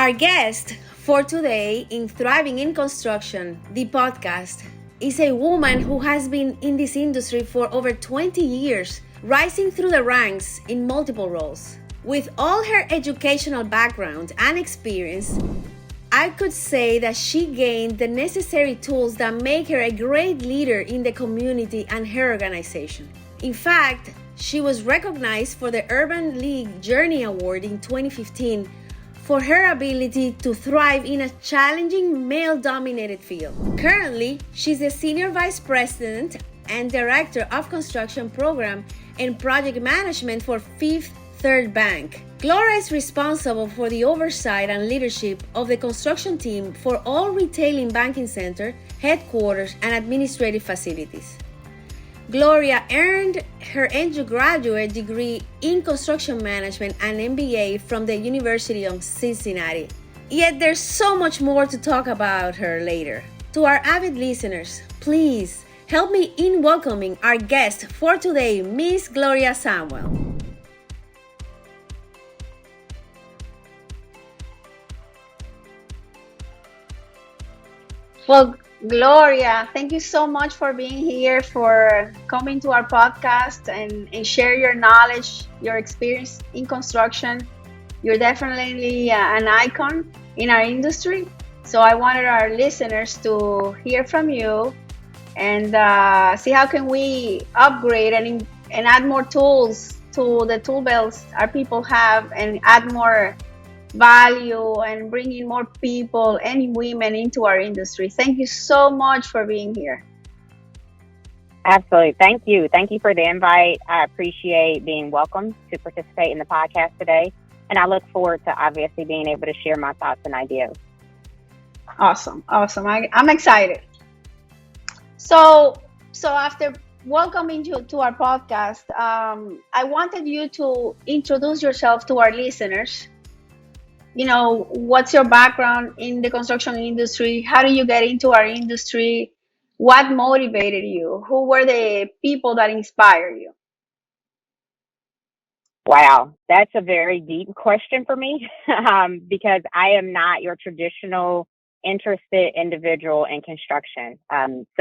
Our guest for today in Thriving in Construction, the podcast, is a woman who has been in this industry for over 20 years, rising through the ranks in multiple roles. With all her educational background and experience, I could say that she gained the necessary tools that make her a great leader in the community and her organization. In fact, she was recognized for the Urban League Journey Award in 2015 for her ability to thrive in a challenging male-dominated field. Currently, she's the Senior Vice President and Director of Construction Program and Project Management for Fifth Third Bank. Gloria is responsible for the oversight and leadership of the construction team for all retail and banking center, headquarters, and administrative facilities. Gloria earned her undergraduate degree in construction management and MBA from the University of Cincinnati. Yet there's so much more to talk about her later. To our avid listeners, please help me in welcoming our guest for today, Miss Gloria Samuel. Well, Gloria, thank you so much for being here, for coming to our podcast and share your knowledge, your experience in construction. You're definitely an icon in our industry. So I wanted our listeners to hear from you and see how can we upgrade and add more tools to the tool belts our people have and add more value and bring in more people and women into our industry. Thank you so much for being here. Absolutely. Thank you. Thank you for the invite. I appreciate being welcome to participate in the podcast today. And I look forward to obviously being able to share my thoughts and ideas. Awesome. I'm excited. So after welcoming you to our podcast, I wanted you to introduce yourself to our listeners. You know, what's your background in the construction industry? How do you get into our industry? What motivated you? Who were the people that inspired you? Wow, that's a very deep question for me because I am not your traditional interested individual in construction.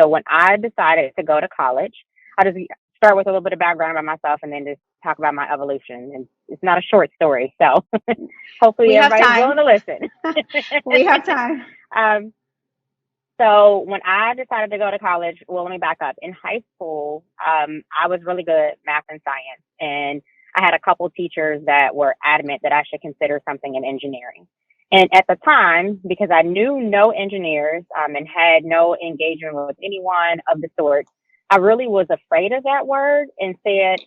So when I decided to go to college, I'll just start with a little bit of background about myself and then just talk about my evolution. And it's not a short story, so hopefully everybody's willing to listen. We have time. So when I decided to go to college, well, let me back up. In high school, I was really good at math and science, and I had a couple teachers that were adamant that I should consider something in engineering. And at the time, because I knew no engineers and had no engagement with anyone of the sort, I really was afraid of that word and said,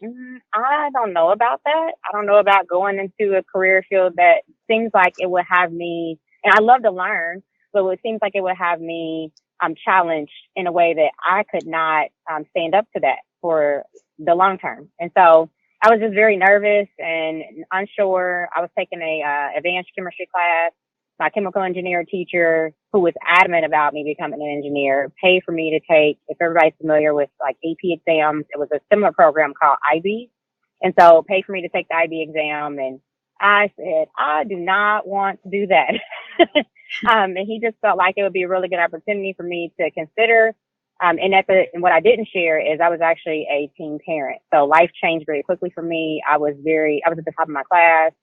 I don't know about that. I don't know about going into a career field that seems like it would have me, and I love to learn, but it seems like it would have me challenged in a way that I could not stand up to that for the long term. And so I was just very nervous and unsure. I was taking a advanced chemistry class. My chemical engineer teacher, who was adamant about me becoming an engineer, paid for me to take, if everybody's familiar with like AP exams, it was a similar program called IB. And so paid for me to take the IB exam. And I said, I do not want to do that. And he just felt like it would be a really good opportunity for me to consider. And what I didn't share is I was actually a teen parent. So life changed very quickly for me. I was at the top of my class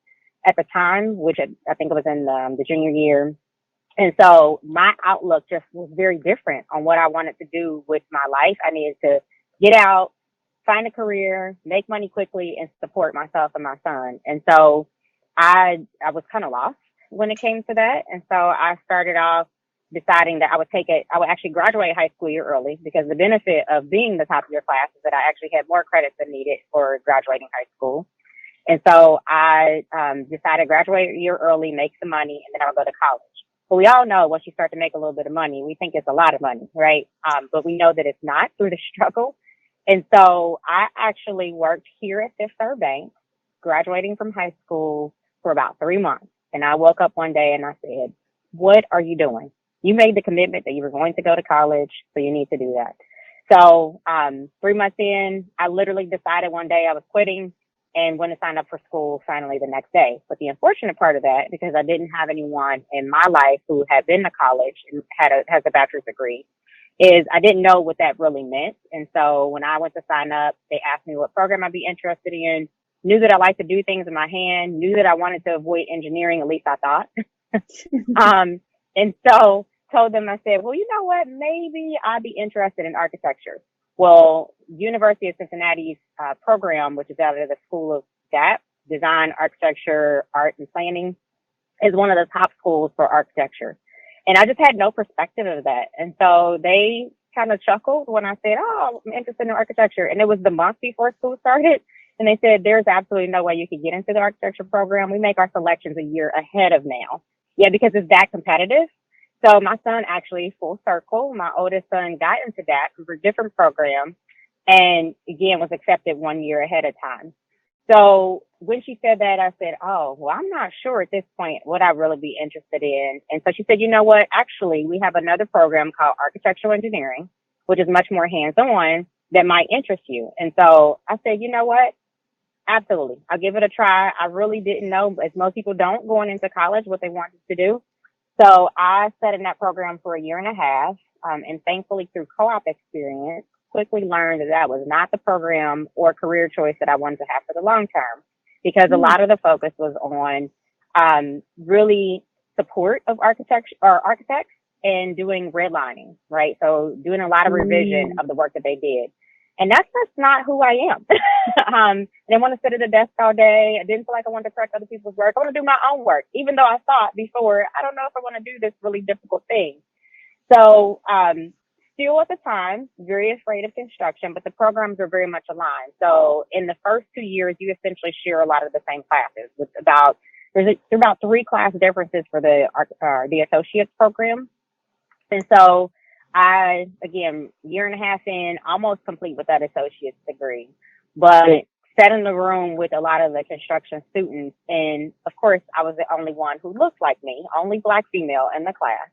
at the time, which I think it was in the junior year. And so my outlook just was very different on what I wanted to do with my life. I needed to get out, find a career, make money quickly, and support myself and my son. And so I was kind of lost when it came to that. And so I started off deciding that I would actually graduate high school year early, because the benefit of being the top of your class is that I actually had more credits than needed for graduating high school. And so I decided to graduate a year early, make some money, and then I would go to college. But we all know once you start to make a little bit of money, we think it's a lot of money, right? But we know that it's not through the struggle. And so I actually worked here at Fifth Third Bank, graduating from high school for about 3 months. And I woke up one day and I said, what are you doing? You made the commitment that you were going to go to college, so you need to do that. So 3 months in, I literally decided one day I was quitting. and went to sign up for school finally the next day. But the unfortunate part of that, because I didn't have anyone in my life who had been to college and has a bachelor's degree, is I didn't know what that really meant. And so when I went to sign up, they asked me what program I'd be interested in, knew that I like to do things in my hand, knew that I wanted to avoid engineering, at least I thought. And so told them, I said, well, you know what, maybe I'd be interested in architecture. Well, University of Cincinnati's program, which is out of the School of DAP, Design, Architecture, Art, and Planning, is one of the top schools for architecture. And I just had no perspective of that. And so they kind of chuckled when I said, oh, I'm interested in architecture. And it was the month before school started. And they said, there's absolutely no way you could get into the architecture program. We make our selections a year ahead of now. Yeah, because it's that competitive. So my son actually, full circle, my oldest son got into that for different programs and again was accepted 1 year ahead of time. So when she said that, I said, oh, well, I'm not sure at this point what I'd really be interested in. And so she said, you know what, actually, we have another program called architectural engineering, which is much more hands-on that might interest you. And so I said, you know what, absolutely, I'll give it a try. I really didn't know, as most people don't, going into college what they wanted to do. So I sat in that program for a year and a half, and thankfully through co-op experience, quickly learned that that was not the program or career choice that I wanted to have for the long term, because a lot of the focus was on really support of architects and doing redlining, right? So doing a lot of revision of the work that they did. And that's just not who I am. I didn't want to sit at a desk all day. I didn't feel like I wanted to correct other people's work. I want to do my own work, even though I thought before, I don't know if I want to do this really difficult thing. So still at the time, very afraid of construction, but the programs are very much aligned. So in the first 2 years, you essentially share a lot of the same classes. There's about 3 class differences for the associates program. And so I, again, year and a half in, almost complete with that associate's degree, but sat in the room with a lot of the construction students. And of course, I was the only one who looked like me, only Black female in the class.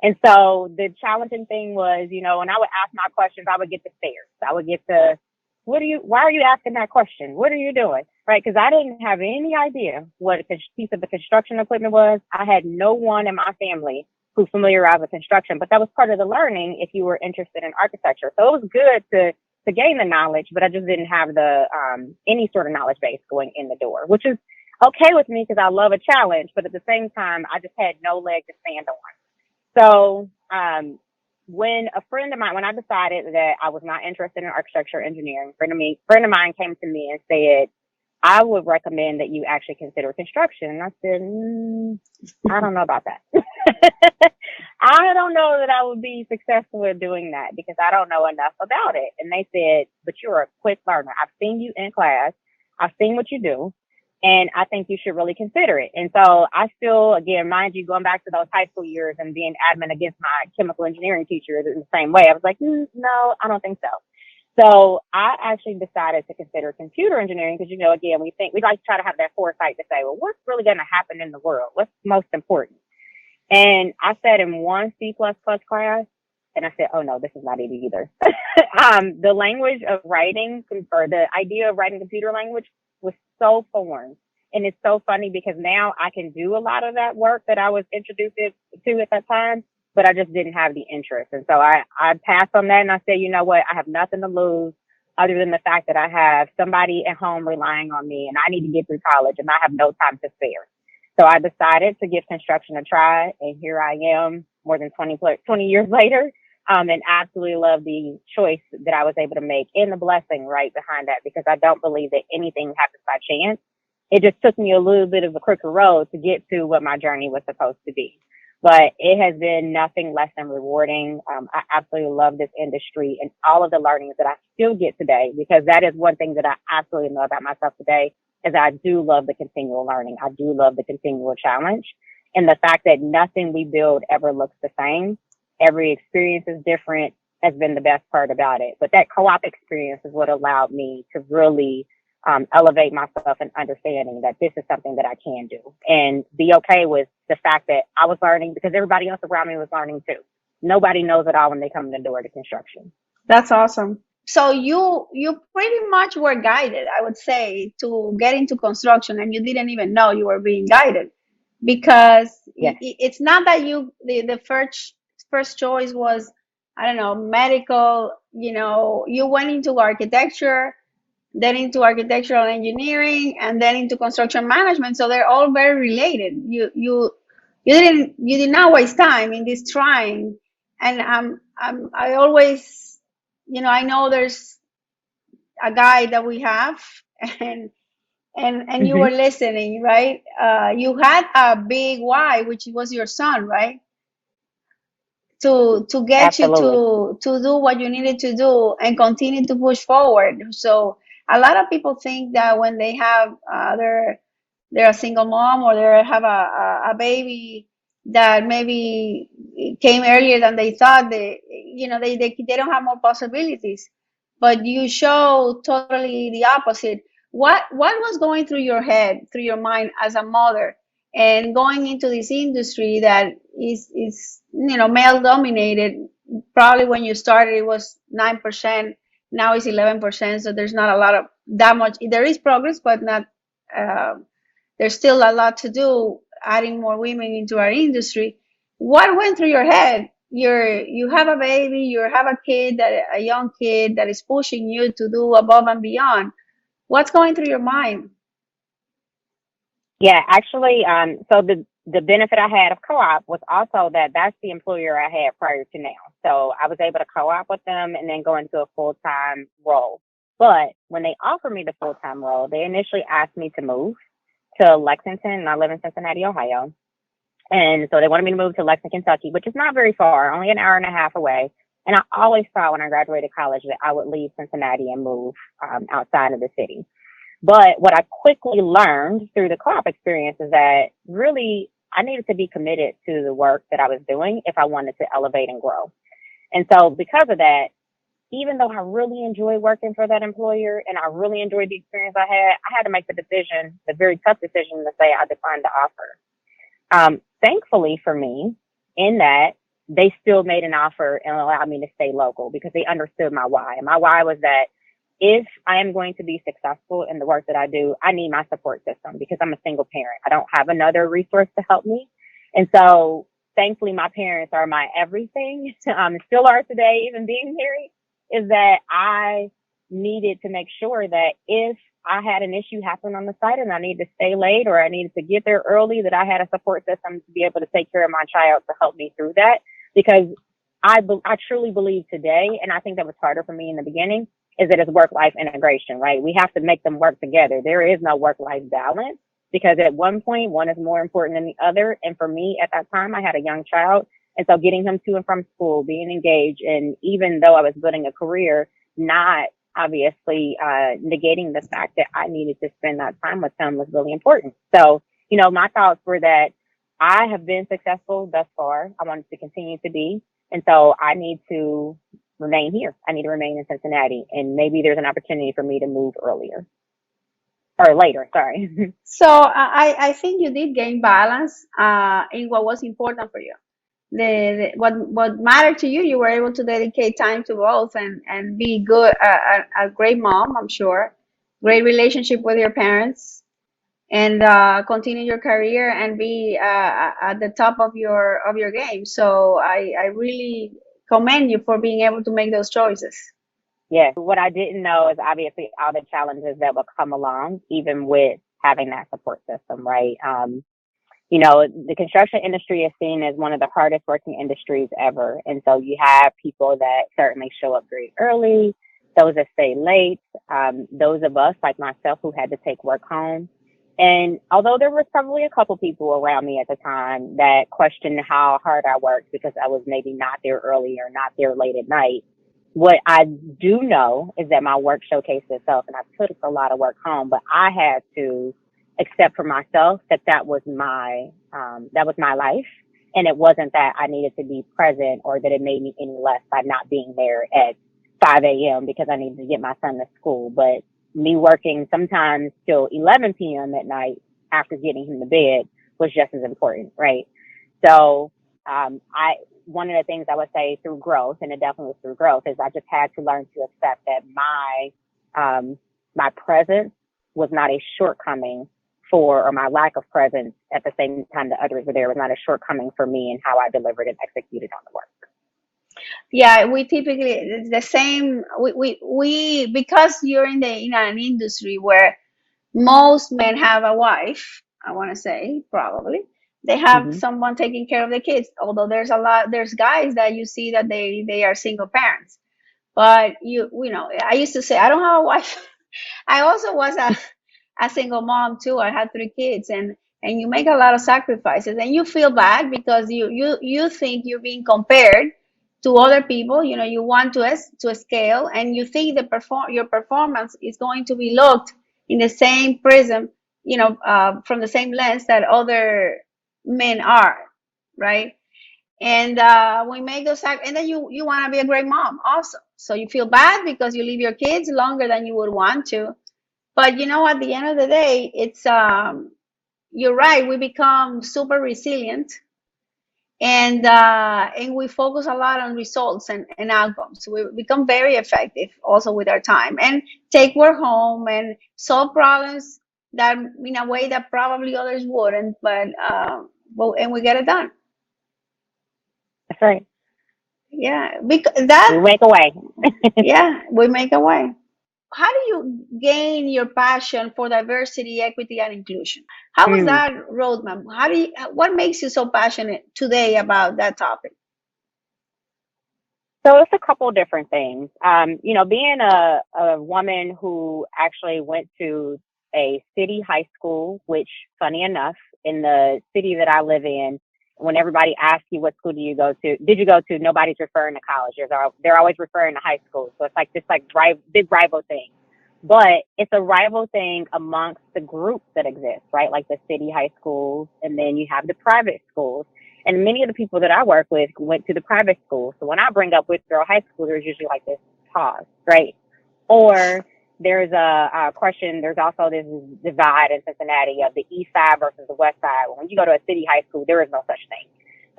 And so the challenging thing was, when I would ask my questions, I would get the stares. I would get the, why are you asking that question? What are you doing? Right? Because I didn't have any idea what a piece of the construction equipment was. I had no one in my family who familiarized with construction, but that was part of the learning if you were interested in architecture. So it was good to gain the knowledge, but I just didn't have the any sort of knowledge base going in the door, which is okay with me because I love a challenge, but at the same time, I just had no leg to stand on. So when I decided that I was not interested in architecture or engineering, a friend of mine came to me and said, I would recommend that you actually consider construction. And I said, I don't know about that. I don't know that I would be successful at doing that because I don't know enough about it. And they said, but you're a quick learner. I've seen you in class. I've seen what you do. And I think you should really consider it. And so I still, again, mind you, going back to those high school years and being adamant against my chemical engineering teachers in the same way, I was like, no, I don't think so. So I actually decided to consider computer engineering because, again, we like to try to have that foresight to say, well, what's really going to happen in the world? What's most important? And I sat in one C++ class and I said, oh no, this is not it either. The language of writing or the idea of writing computer language was so foreign. And it's so funny because now I can do a lot of that work that I was introduced to at that time, but I just didn't have the interest. And so I passed on that and I said, you know what, I have nothing to lose other than the fact that I have somebody at home relying on me and I need to get through college and I have no time to spare. So I decided to give construction a try. And here I am more than 20 years later. And absolutely love the choice that I was able to make and the blessing right behind that, because I don't believe that anything happens by chance. It just took me a little bit of a crooked road to get to what my journey was supposed to be. But it has been nothing less than rewarding. I absolutely love this industry and all of the learnings that I still get today, because that is one thing that I absolutely know about myself today, is I do love the continual learning. I do love the continual challenge. And the fact that nothing we build ever looks the same. Every experience is different has been the best part about it. But that co-op experience is what allowed me to really elevate myself in understanding that this is something that I can do and be okay with the fact that I was learning because everybody else around me was learning too. Nobody knows it all when they come in the door to construction. That's awesome. So you pretty much were guided, I would say, to get into construction, and you didn't even know you were being guided, because Yes, it's not that the first choice was, I don't know, medical. You went into architecture, then into architectural engineering, and then into construction management. So they're all very related. You did not waste time in this trying. And I always, I know there's a guy that we have, and you hmm were listening, right? You had a big why, which was your son, right? To get you absolutely. to do what you needed to do and continue to push forward. So a lot of people think that when they have they're a single mom, or they have a baby that maybe came earlier than they thought, they don't have more possibilities. But you show totally the opposite. What was going through your head, through your mind as a mother, and going into this industry that is male dominated? Probably when you started it was 9%, now it's 11%. So there's not a lot of that much. There is progress, but not uh, there's still a lot to do, adding more women into our industry. What went through your head? You have a baby, you have a young kid that is pushing you to do above and beyond. What's going through your mind? Yeah, actually, so the benefit I had of co-op was also that that's the employer I had prior to now. So I was able to co-op with them and then go into a full-time role. But when they offered me the full-time role, they initially asked me to move to Lexington, and I live in Cincinnati, Ohio. And so they wanted me to move to Lexington, Kentucky, which is not very far, only an hour and a half away. And I always thought when I graduated college that I would leave Cincinnati and move outside of the city. But what I quickly learned through the co-op experience is that really I needed to be committed to the work that I was doing if I wanted to elevate and grow. And so because of that, even though I really enjoyed working for that employer and I really enjoyed the experience I had to make the decision, the very tough decision to say I declined the offer. Thankfully for me, in that they still made an offer and allowed me to stay local because they understood my why. And my why was that if I am going to be successful in the work that I do, I need my support system because I'm a single parent. I don't have another resource to help me. And so thankfully my parents are my everything, still are today, even being married, is that I needed to make sure that if I had an issue happen on the site and I needed to stay late or I needed to get there early, that I had a support system to be able to take care of my child to help me through that. Because I truly believe today, and I think that was harder for me in the beginning, is that it's work-life integration, right? We have to make them work together. There is no work-life balance because at one point, one is more important than the other. And for me at that time, I had a young child. And so getting him to and from school, being engaged, and even though I was building a career, not obviously negating the fact that I needed to spend that time with him was really important. So, my thoughts were that I have been successful thus far. I wanted to continue to be. And so I need to remain here. I need to remain in Cincinnati. And maybe there's an opportunity for me to move earlier or later. Sorry. So I think you did gain balance in what was important for you. What mattered to you, you were able to dedicate time to both, and be good, a great mom, I'm sure, great relationship with your parents, and continue your career and be at the top of your game. So I really commend you for being able to make those choices. Yeah. What I didn't know is obviously all the challenges that will come along, even with having that support system, right? The construction industry is seen as one of the hardest working industries ever. And so you have people that certainly show up very early, those that stay late, those of us like myself who had to take work home. And although there was probably a couple people around me at the time that questioned how hard I worked because I was maybe not there early or not there late at night, what I do know is that my work showcased itself and I took a lot of work home, but I had to accept for myself that that was my life. And it wasn't that I needed to be present or that it made me any less by not being there at 5 a.m. because I needed to get my son to school. But me working sometimes till 11 p.m. at night after getting him to bed was just as important, right? So, one of the things I would say through growth, and it definitely was through growth, is I just had to learn to accept that my presence was not a shortcoming or my lack of presence at the same time that others were there was not a shortcoming for me in how I delivered and executed on the work. Yeah, we typically, it's the same. We because you're in an industry where most men have a wife, I want to say, probably they have Mm-hmm. someone taking care of the kids. Although there's guys that you see that they are single parents. But I used to say I don't have a wife. I also was a single mom too. I had 3 kids, and you make a lot of sacrifices, and you feel bad because you think you're being compared to other people. You want to scale, and you think your performance is going to be looked in the same prism, from the same lens that other men are, right? And we make those and then you want to be a great mom also, so you feel bad because you leave your kids longer than you would want to. But at the end of the day, it's you're right, we become super resilient, and we focus a lot on results and outcomes. We become very effective also with our time, and take work home and solve problems that in a way that probably others wouldn't, but and we get it done. That's right. Yeah, because We make a way. yeah, we make a way. How do you gain your passion for diversity, equity, and inclusion? How was Mm. that roadmap? What makes you so passionate today about that topic? So it's a couple different things. Being a woman who actually went to a city high school, which, funny enough, in the city that I live in, when everybody asks you what school did you go to, nobody's referring to college. They're always referring to high school. So it's like this big rival thing. But it's a rival thing amongst the groups that exist, right? Like the city high schools, and then you have the private schools. And many of the people that I work with went to the private school. So when I bring up Wichdale High School, there's usually like this pause, right? Or there's a question, there's also this divide in Cincinnati of the east side versus the west side. When you go to a city high school, there is no such thing.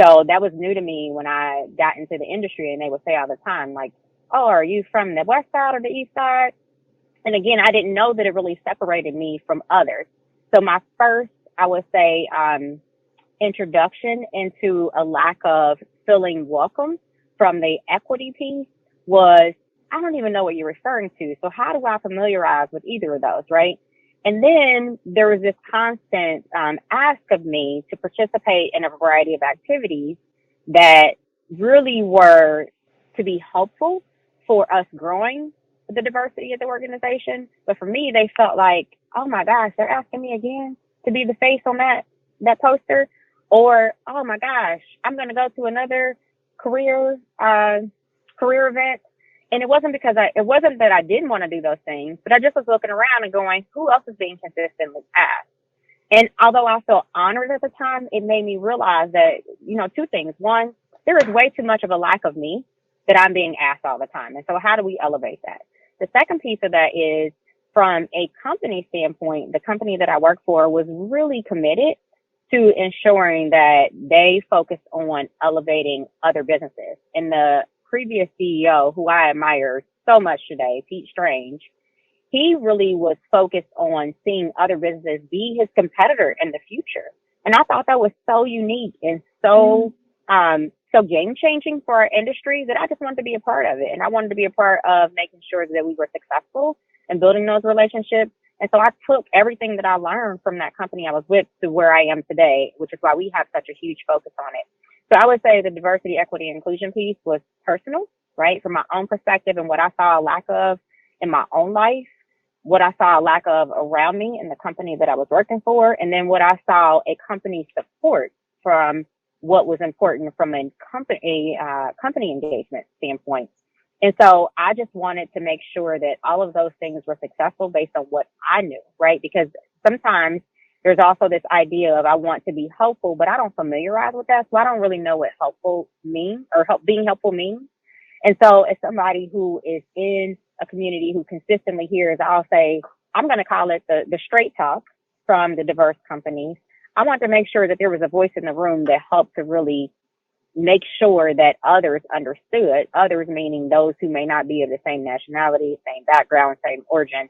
So that was new to me when I got into the industry, and they would say all the time, like, oh, are you from the west side or the east side? And again, I didn't know that it really separated me from others. So my first, I would say, introduction into a lack of feeling welcome from the equity piece was, I don't even know what you're referring to. So how do I familiarize with either of those, right? And then there was this constant ask of me to participate in a variety of activities that really were to be helpful for us growing the diversity of the organization. But for me, they felt like, oh my gosh, they're asking me again to be the face on that poster. Or, oh my gosh, I'm going to go to another career event. And it wasn't that I didn't want to do those things, but I just was looking around and going, who else is being consistently asked? And although I felt honored at the time, it made me realize that, 2 things. One, there is way too much of a lack of me that I'm being asked all the time. And so how do we elevate that? The second piece of that is, from a company standpoint, the company that I work for was really committed to ensuring that they focused on elevating other businesses. And the previous CEO, who I admire so much today, Pete Strange, he really was focused on seeing other businesses be his competitor in the future. And I thought that was so unique and so game changing for our industry that I just wanted to be a part of it. And I wanted to be a part of making sure that we were successful in building those relationships. And so I took everything that I learned from that company I was with to where I am today, which is why we have such a huge focus on it. So I would say the diversity, equity, and inclusion piece was personal, right? From my own perspective and what I saw a lack of in my own life, what I saw a lack of around me in the company that I was working for, and then what I saw a company support from what was important from a company engagement standpoint. And so I just wanted to make sure that all of those things were successful based on what I knew, right? Because sometimes there's also this idea of I want to be helpful, but I don't familiarize with that. So I don't really know what helpful means or being helpful means. And so as somebody who is in a community who consistently hears, I'll say, I'm going to call it the straight talk from the diverse companies. I want to make sure that there was a voice in the room that helped to really make sure that others understood, others meaning those who may not be of the same nationality, same background, same origin,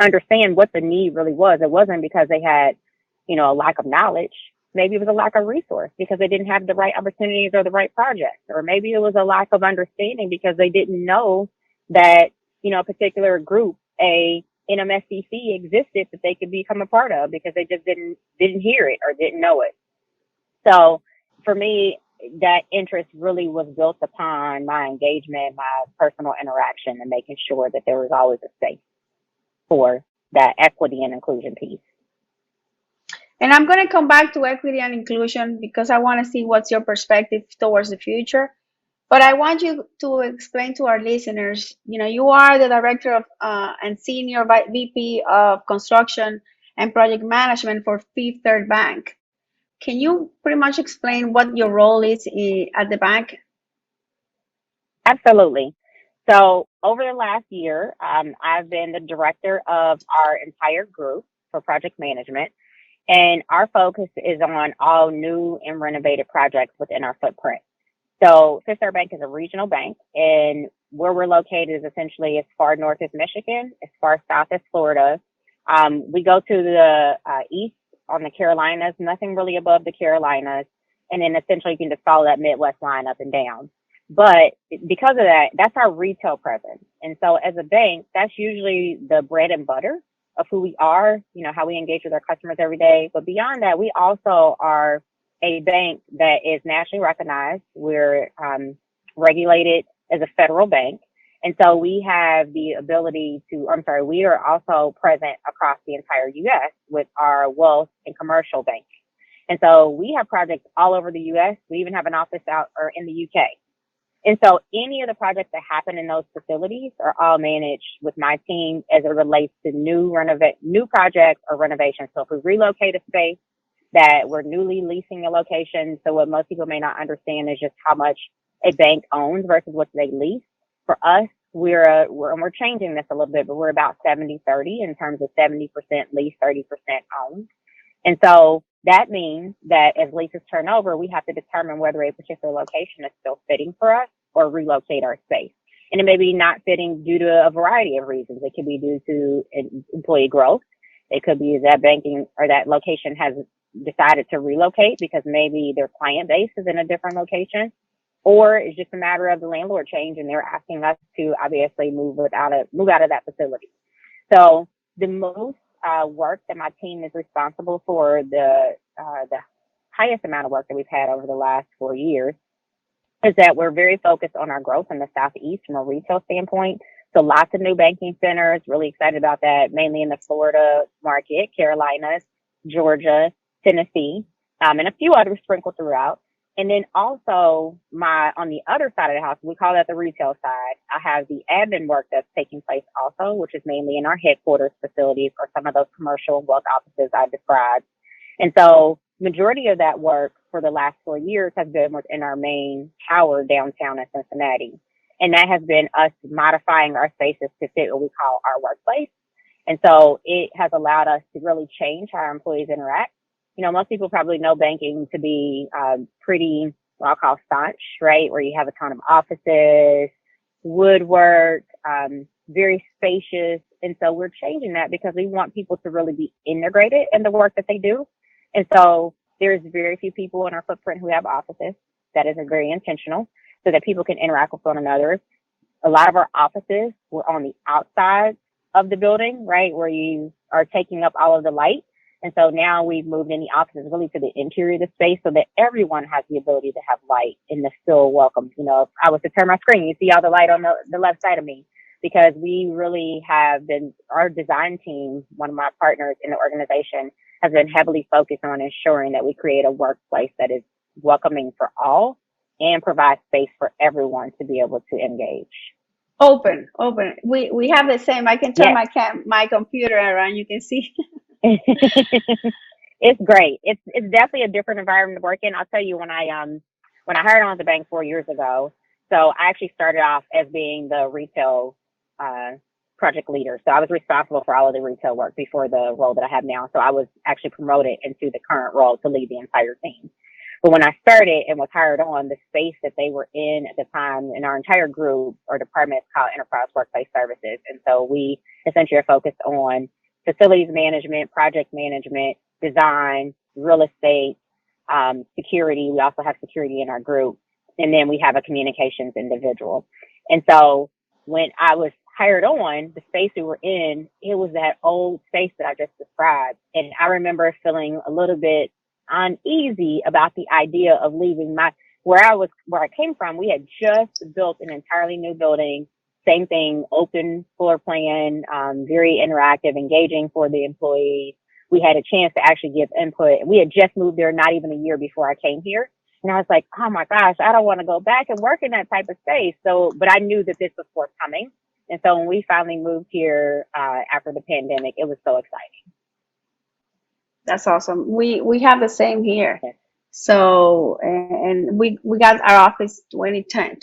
understand what the need really was. It wasn't because they had, a lack of knowledge. Maybe it was a lack of resource because they didn't have the right opportunities or the right projects. Or maybe it was a lack of understanding because they didn't know that, a particular group, a NMSDC existed that they could become a part of because they just didn't hear it or didn't know it. So for me, that interest really was built upon my engagement, my personal interaction, and making sure that there was always a space for that equity and inclusion piece. And I'm going to come back to equity and inclusion because I want to see what's your perspective towards the future. But I want you to explain to our listeners, you are the director of and senior VP of construction and project management for Fifth Third Bank. Can you pretty much explain what your role is at the bank? Absolutely. So over the last year, I've been the director of our entire group for project management. And our focus is on all new and renovated projects within our footprint. So Fifth Third Bank is a regional bank, and where we're located is essentially as far north as Michigan, as far south as Florida. We go to the east on the Carolinas, nothing really above the Carolinas. And then essentially you can just follow that Midwest line up and down. But because of that, that's our retail presence. And so as a bank, that's usually the bread and butter of who we are, how we engage with our customers every day. But beyond that, we also are a bank that is nationally recognized. We're regulated as a federal bank. And so we have the ability we are also present across the entire U.S. with our wealth and commercial bank. And so we have projects all over the U.S. We even have an office out or in the U.K. And so any of the projects that happen in those facilities are all managed with my team as it relates to new projects or renovations. So if we relocate a space that we're newly leasing a location, so what most people may not understand is just how much a bank owns versus what they lease. For us, we're changing this a little bit, but we're about 70-30 in terms of 70% lease, 30% owned. And so that means that as leases turn over, we have to determine whether a particular location is still fitting for us or relocate our space. And it may be not fitting due to a variety of reasons. It could be due to employee growth. It could be that banking or that location has decided to relocate because maybe their client base is in a different location, or it's just a matter of the landlord change and they're asking us to obviously move out of that facility. So the most work that my team is responsible for, the highest amount of work that we've had over the last 4 years, is that we're very focused on our growth in the Southeast from a retail standpoint. So lots of new banking centers, really excited about that, mainly in the Florida market, Carolinas, Georgia, Tennessee, and a few others sprinkled throughout. And then also on the other side of the house, we call that the retail side. I have the admin work that's taking place also, which is mainly in our headquarters facilities or some of those commercial wealth offices I described. And so majority of that work for the last 4 years has been within our main tower downtown in Cincinnati. And that has been us modifying our spaces to fit what we call our workplace. And so it has allowed us to really change how our employees interact. Most people probably know banking to be pretty, what I'll call staunch, right? Where you have a ton of offices, woodwork, very spacious. And so we're changing that because we want people to really be integrated in the work that they do. And so there's very few people in our footprint who have offices. That is very intentional so that people can interact with one another. A lot of our offices were on the outside of the building, right? Where you are taking up all of the light. And so now we've moved in the offices really to the interior of the space so that everyone has the ability to have light and to feel welcome. If I was to turn my screen, you see all the light on the left side of me, because we really have been, our design team, one of my partners in the organization, has been heavily focused on ensuring that we create a workplace that is welcoming for all and provide space for everyone to be able to engage. Open. We have the same. I can turn my computer around. You can see. It's great. It's definitely a different environment to work in. I'll tell you, when I hired on at the bank 4 years ago, so I actually started off as being the retail project leader. So I was responsible for all of the retail work before the role that I have now. So I was actually promoted into the current role to lead the entire team. But when I started and was hired on, the space that they were in at the time in our entire group or department is called Enterprise Workplace Services. And so we essentially are focused on facilities management, project management, design, real estate, security. We also have security in our group. And then we have a communications individual. And so when I was hired on, the space we were in, it was that old space that I just described. And I remember feeling a little bit uneasy about the idea of leaving where I came from. We had just built an entirely new building. Same thing, open floor plan, very interactive, engaging for the employees. We had a chance to actually give input. We had just moved there not even a year before I came here. And I was like, oh my gosh, I don't want to go back and work in that type of space. So, but I knew that this was forthcoming. And so when we finally moved here after the pandemic, it was so exciting. That's awesome. We have the same here. So, and we got our office 2010.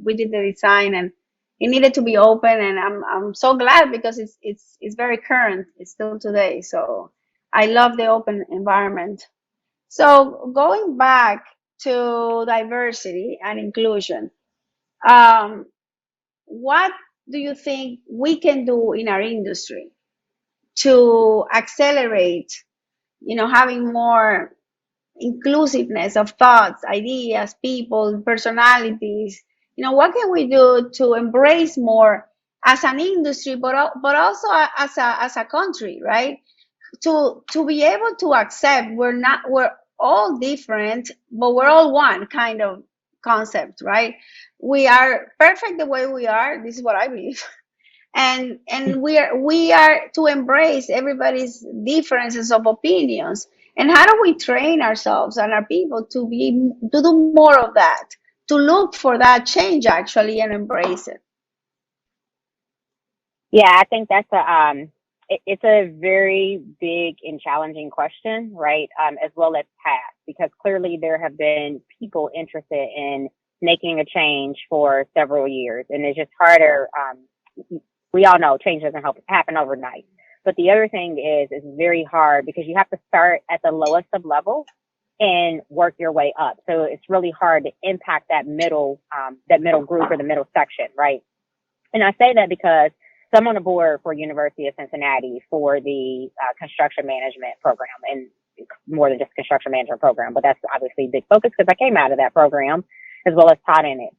We did the design, and it needed to be open, and I'm so glad because it's very current. It's still today. So I love the open environment. So going back to diversity and inclusion, um, what do you think we can do in our industry to accelerate, having more inclusiveness of thoughts, ideas, people, personalities? What can we do to embrace more as an industry, but also as a country, right? To be able to accept we're all different, but we're all one kind of concept, right? We are perfect the way we are. This is what I believe. And we are to embrace everybody's differences of opinions. And how do we train ourselves and our people to do more of that, to look for that change actually and embrace it? Yeah, I think that's it's a very big and challenging question, right? As well as past, because clearly there have been people interested in making a change for several years, and it's just harder. We all know change doesn't happen overnight. But the other thing is, it's very hard because you have to start at the lowest of levels and work your way up. So it's really hard to impact that middle group or the middle section, right? And I say that because so I'm on the board for University of Cincinnati for the construction management program, and more than just construction management program, but that's obviously a big focus because I came out of that program as well as taught in it.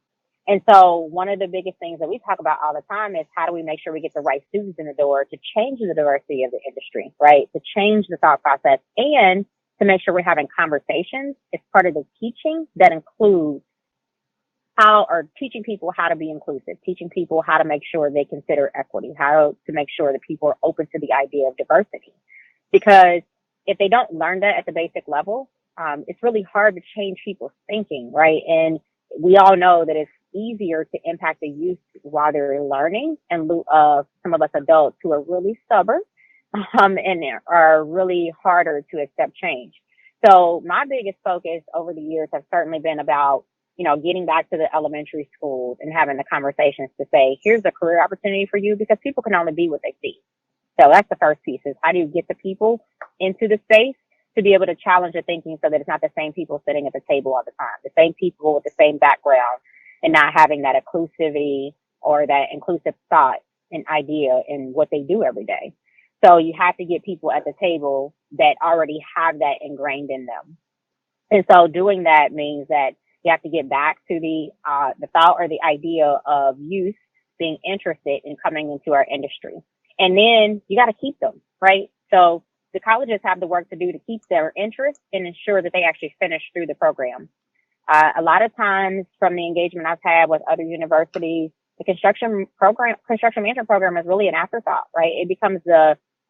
And so one of the biggest things that we talk about all the time is how do we make sure we get the right students in the door to change the diversity of the industry, right? To change the thought process and to make sure we're having conversations as part of the teaching that includes teaching people how to be inclusive, teaching people how to make sure they consider equity, how to make sure that people are open to the idea of diversity. Because if they don't learn that at the basic level, it's really hard to change people's thinking, right? And we all know that it's easier to impact the youth while they're learning in lieu of some of us adults who are really stubborn and are really harder to accept change. So my biggest focus over the years have certainly been about, getting back to the elementary schools and having the conversations to say, here's a career opportunity for you, because people can only be what they see. So that's the first piece, is how do you get the people into the space to be able to challenge their thinking so that it's not the same people sitting at the table all the time, the same people with the same background, and not having that inclusivity or that inclusive thought and idea in what they do every day. So you have to get people at the table that already have that ingrained in them. And so doing that means that you have to get back to the thought or the idea of youth being interested in coming into our industry. And then you got to keep them, right? So the colleges have the work to do to keep their interest and ensure that they actually finish through the program. A lot of times from the engagement I've had with other universities, the construction management program is really an afterthought, right? It becomes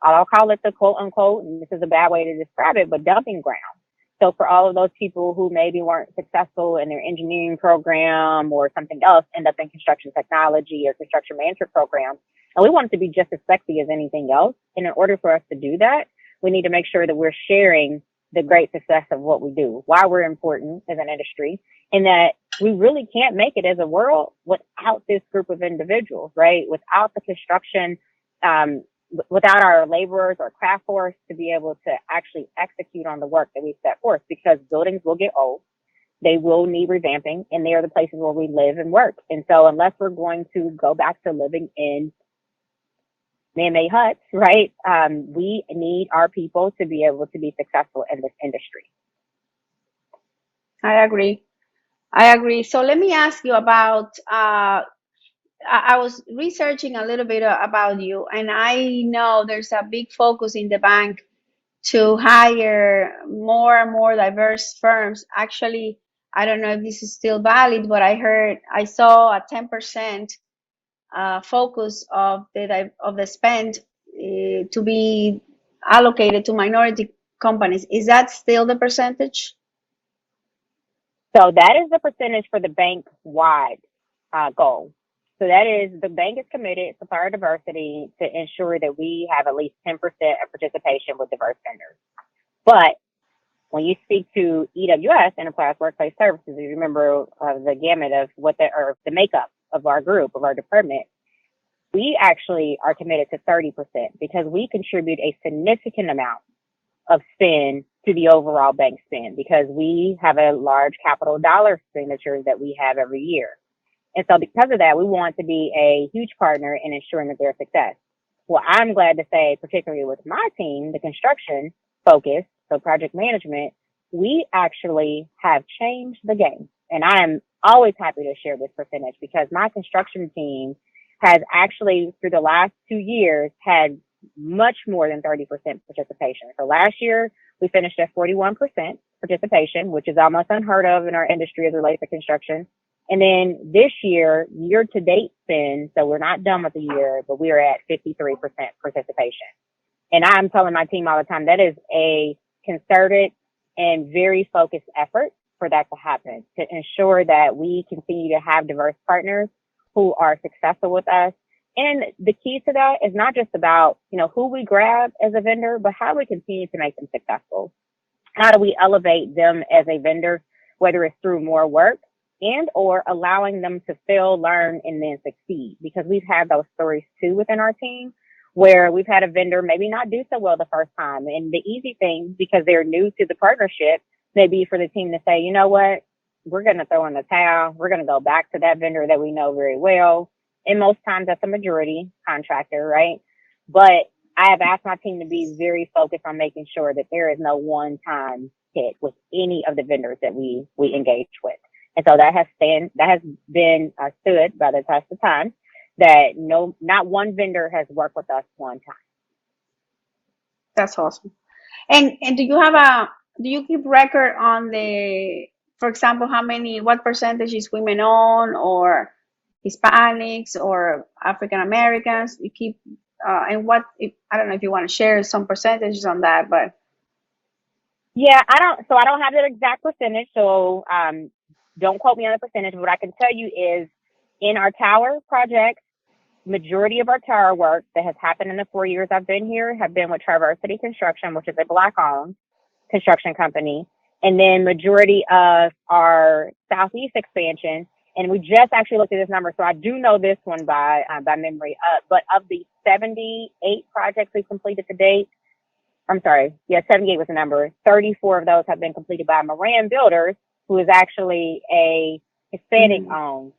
I'll call it the quote unquote, and this is a bad way to describe it, but dumping ground. So for all of those people who maybe weren't successful in their engineering program or something else, end up in construction technology or construction management program. And we want it to be just as sexy as anything else. And in order for us to do that, we need to make sure that we're sharing the great success of what we do, why we're important as an industry, and that we really can't make it as a world without this group of individuals, right? Without the construction, without our laborers or craft force to be able to actually execute on the work that we set forth, because buildings will get old, they will need revamping, and they are the places where we live and work. And so unless we're going to go back to living in man-made huts, right, we need our people to be able to be successful in this industry. I agree. I agree. So let me ask you about. I was researching a little bit about you, and I know there's a big focus in the bank to hire more and more diverse firms. Actually, I don't know if this is still valid, but I saw a 10% focus of the spend to be allocated to minority companies. Is that still the percentage? So that is the percentage for the bank-wide goal. So that is, the bank is committed to supplier diversity to ensure that we have at least 10% of participation with diverse vendors. But when you speak to EWS, Enterprise Workplace Services, you remember the gamut of or the makeup of our group, of our department, we actually are committed to 30% because we contribute a significant amount of spend to the overall bank spend, because we have a large capital dollar expenditures that we have every year. And so because of that, we want to be a huge partner in ensuring that their success. Well, I'm glad to say, particularly with my team, the construction focus, so project management, we actually have changed the game. And I am always happy to share this percentage, because my construction team has actually, through the last 2 years, had much more than 30% participation. So last year, we finished at 41% participation, which is almost unheard of in our industry as it relates to construction. And then this year to date spend, so we're not done with the year, but we are at 53% participation. And I'm telling my team all the time, that is a concerted and very focused effort for that to happen, to ensure that we continue to have diverse partners who are successful with us. And the key to that is not just about, who we grab as a vendor, but how we continue to make them successful. How do we elevate them as a vendor, whether it's through more work and or allowing them to fail, learn, and then succeed? Because we've had those stories too within our team, where we've had a vendor maybe not do so well the first time. And the easy thing, because they're new to the partnership, may be for the team to say, you know what, we're going to throw in the towel. We're going to go back to that vendor that we know very well. And most times that's a majority contractor, right? But I have asked my team to be very focused on making sure that there is no one-time hit with any of the vendors that we engage with. And so that has been stood by the test of time, that not one vendor has worked with us one time. That's awesome. And do you keep record on for example, what percentage is women owned, or Hispanics or African Americans? You keep and I don't know if you want to share some percentages on that, but yeah, I don't have that exact percentage. So don't quote me on the percentage. What I can tell you is, in our tower projects, majority of our tower work that has happened in the 4 years I've been here have been with Traversity Construction, which is a Black-owned construction company. And then majority of our Southeast expansion, and we just actually looked at this number, so I do know this one by memory. But of the 78 projects we've completed to date, 78 was the number. 34 of those have been completed by Moran Builders, who is actually a Hispanic-owned.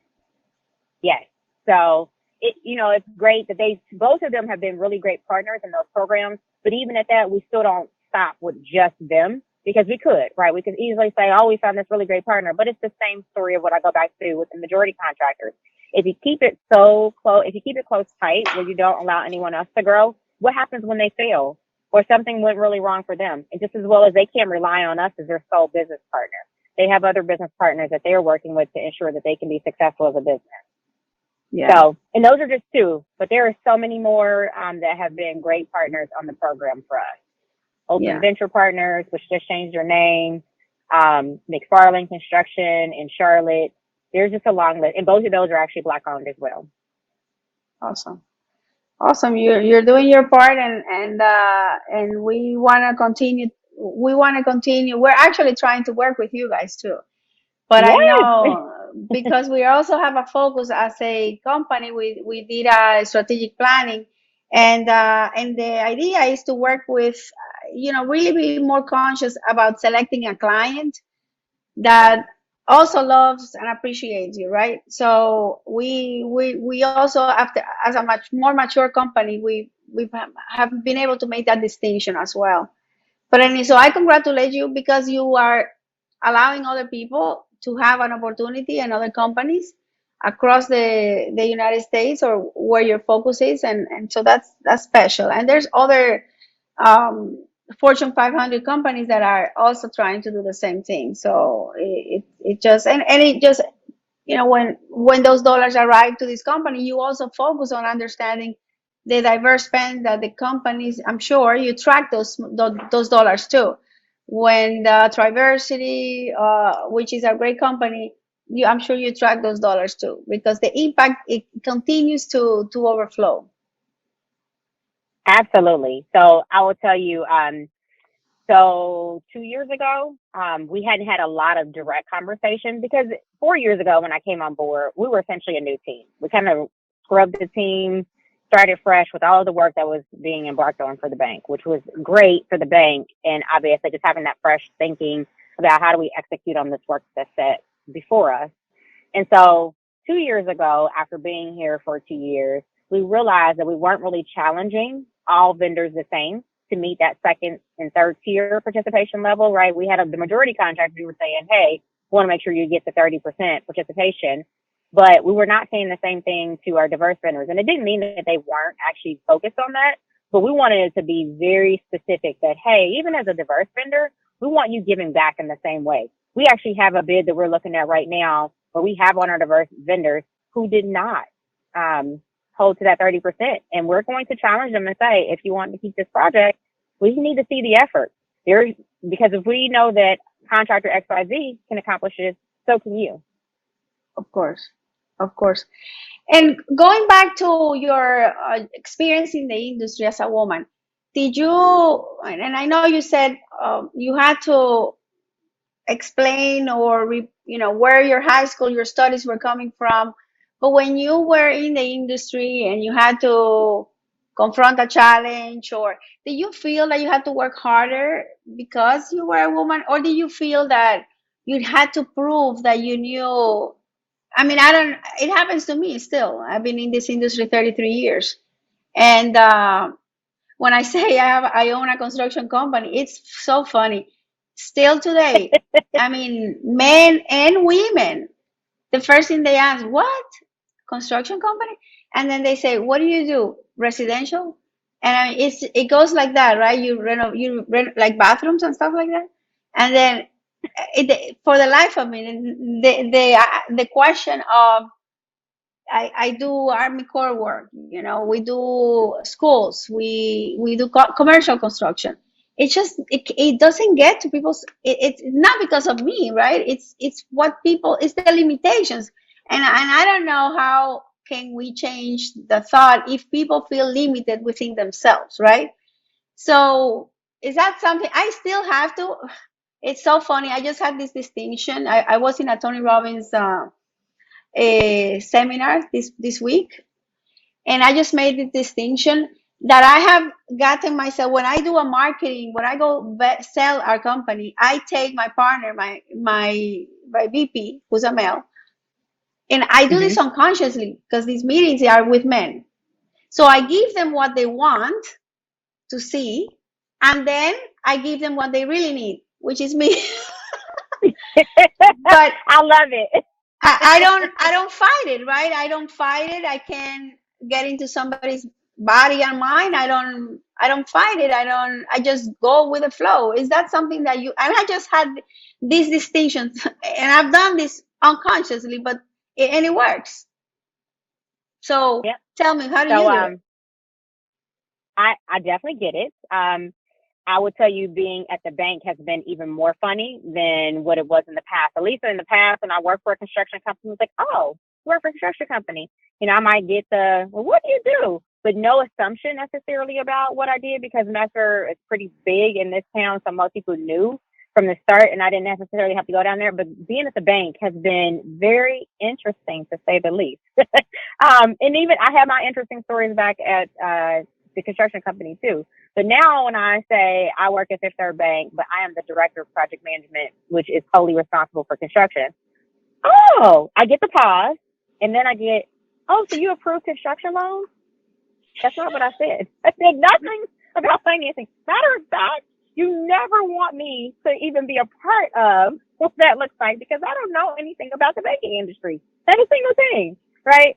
Yes. So it's great that both of them have been really great partners in those programs. But even at that, we still don't stop with just them, because we could, right? We could easily say, oh, we found this really great partner. But it's the same story of what I go back to with the majority contractors. If you keep it so close, if you keep it close tight, where you don't allow anyone else to grow, what happens when they fail or something went really wrong for them? And just as well as they can't rely on us as their sole business partner, they have other business partners that they're working with to ensure that they can be successful as a business. Yeah. So, and those are just two, but there are so many more that have been great partners on the program for us. Open Venture Partners, which just changed their name, McFarland Construction in Charlotte. There's just a long list, and both of those are actually Black-owned as well. Awesome. You're doing your part, and we want to continue. We're actually trying to work with you guys too. But yes. I know, because we also have a focus as a company. We did a strategic planning, And the idea is to work with, really be more conscious about selecting a client that also loves and appreciates you, right? So we also, after, as a much more mature company, we have been able to make that distinction as well. But anyway, so I congratulate you because you are allowing other people to have an opportunity, and other companies across the United States, or where your focus is, and so that's special. And there's other um, Fortune 500 companies that are also trying to do the same thing. So it just, and it just, when those dollars arrive to this company, you also focus on understanding the diverse spend that the companies, I'm sure you track those dollars too. When the Triversity, which is a great company, I'm sure you track those dollars too, because the impact, it continues to overflow. Absolutely. So I will tell you, so 2 years ago, we hadn't had a lot of direct conversation because 4 years ago when I came on board, we were essentially a new team. We kind of scrubbed the team, started fresh with all of the work that was being embarked on for the bank, which was great for the bank. And obviously just having that fresh thinking about how do we execute on this work that's set before us. And so 2 years ago, after being here for 2 years, we realized that we weren't really challenging all vendors the same to meet that second and third tier participation level, right? We had the majority contractors who were saying, hey, we want to make sure you get the 30% participation. But we were not saying the same thing to our diverse vendors. And it didn't mean that they weren't actually focused on that, but we wanted it to be very specific that, hey, even as a diverse vendor, we want you giving back in the same way. We actually have a bid that we're looking at right now where we have on our diverse vendors who did not hold to that 30%. And we're going to challenge them and say, if you want to keep this project, we need to see the effort. Because if we know that contractor XYZ can accomplish this, so can you. Of course, of course. And going back to your experience in the industry as a woman, did you, and I know you said you had to explain, or where your high school, your studies were coming from, but when you were in the industry and you had to confront a challenge, or did you feel that you had to work harder because you were a woman, or did you feel that you had to prove that you knew? I mean, I don't, it happens to me still. I've been in this industry 33 years. And when I say I own a construction company, it's so funny. Still today, I mean, men and women, the first thing they ask, what? Construction company? And then they say, what do you do? Residential? And I mean, it goes like that, right? You rent like bathrooms and stuff like that. And then for the life of me, the question of, I do Army Corps work, we do schools, we do commercial construction. It doesn't get to people's, it's not because of me, right? It's what people, it's the limitations. And I don't know how can we change the thought if people feel limited within themselves, right? So is that something I still have to? It's so funny. I just had this distinction. I was in a Tony Robbins a seminar this week, and I just made the distinction that I have gotten myself when I do a marketing, when I go sell our company, I take my partner, my VP, who's a male, and I do this unconsciously because these meetings are with men. So I give them what they want to see, and then I give them what they really need, which is me. But I love it. I don't fight it, right? I don't fight it. I can get into somebody's body and mind. I don't fight it. I just go with the flow. Is that something that and I just had these distinctions and I've done this unconsciously, but and it works. So Yep. tell me, how do So you do it? I definitely get it. I would tell you being at the bank has been even more funny than what it was in the past. At least in the past, when I worked for a construction company, it was like, oh, you work for a construction company. I might get well, what do you do? But no assumption necessarily about what I did because Messer is pretty big in this town. So most people knew from the start and I didn't necessarily have to go down there. But being at the bank has been very interesting to say the least. And even I have my interesting stories back at the construction company too. But now when I say I work at Fifth Third Bank, but I am the director of project management, which is wholly responsible for construction. Oh, I get the pause, and then I get, oh, so you approve construction loans? That's not what I said. I said nothing about financing. Matter of fact, you never want me to even be a part of what that looks like because I don't know anything about the banking industry. Not a single thing, right?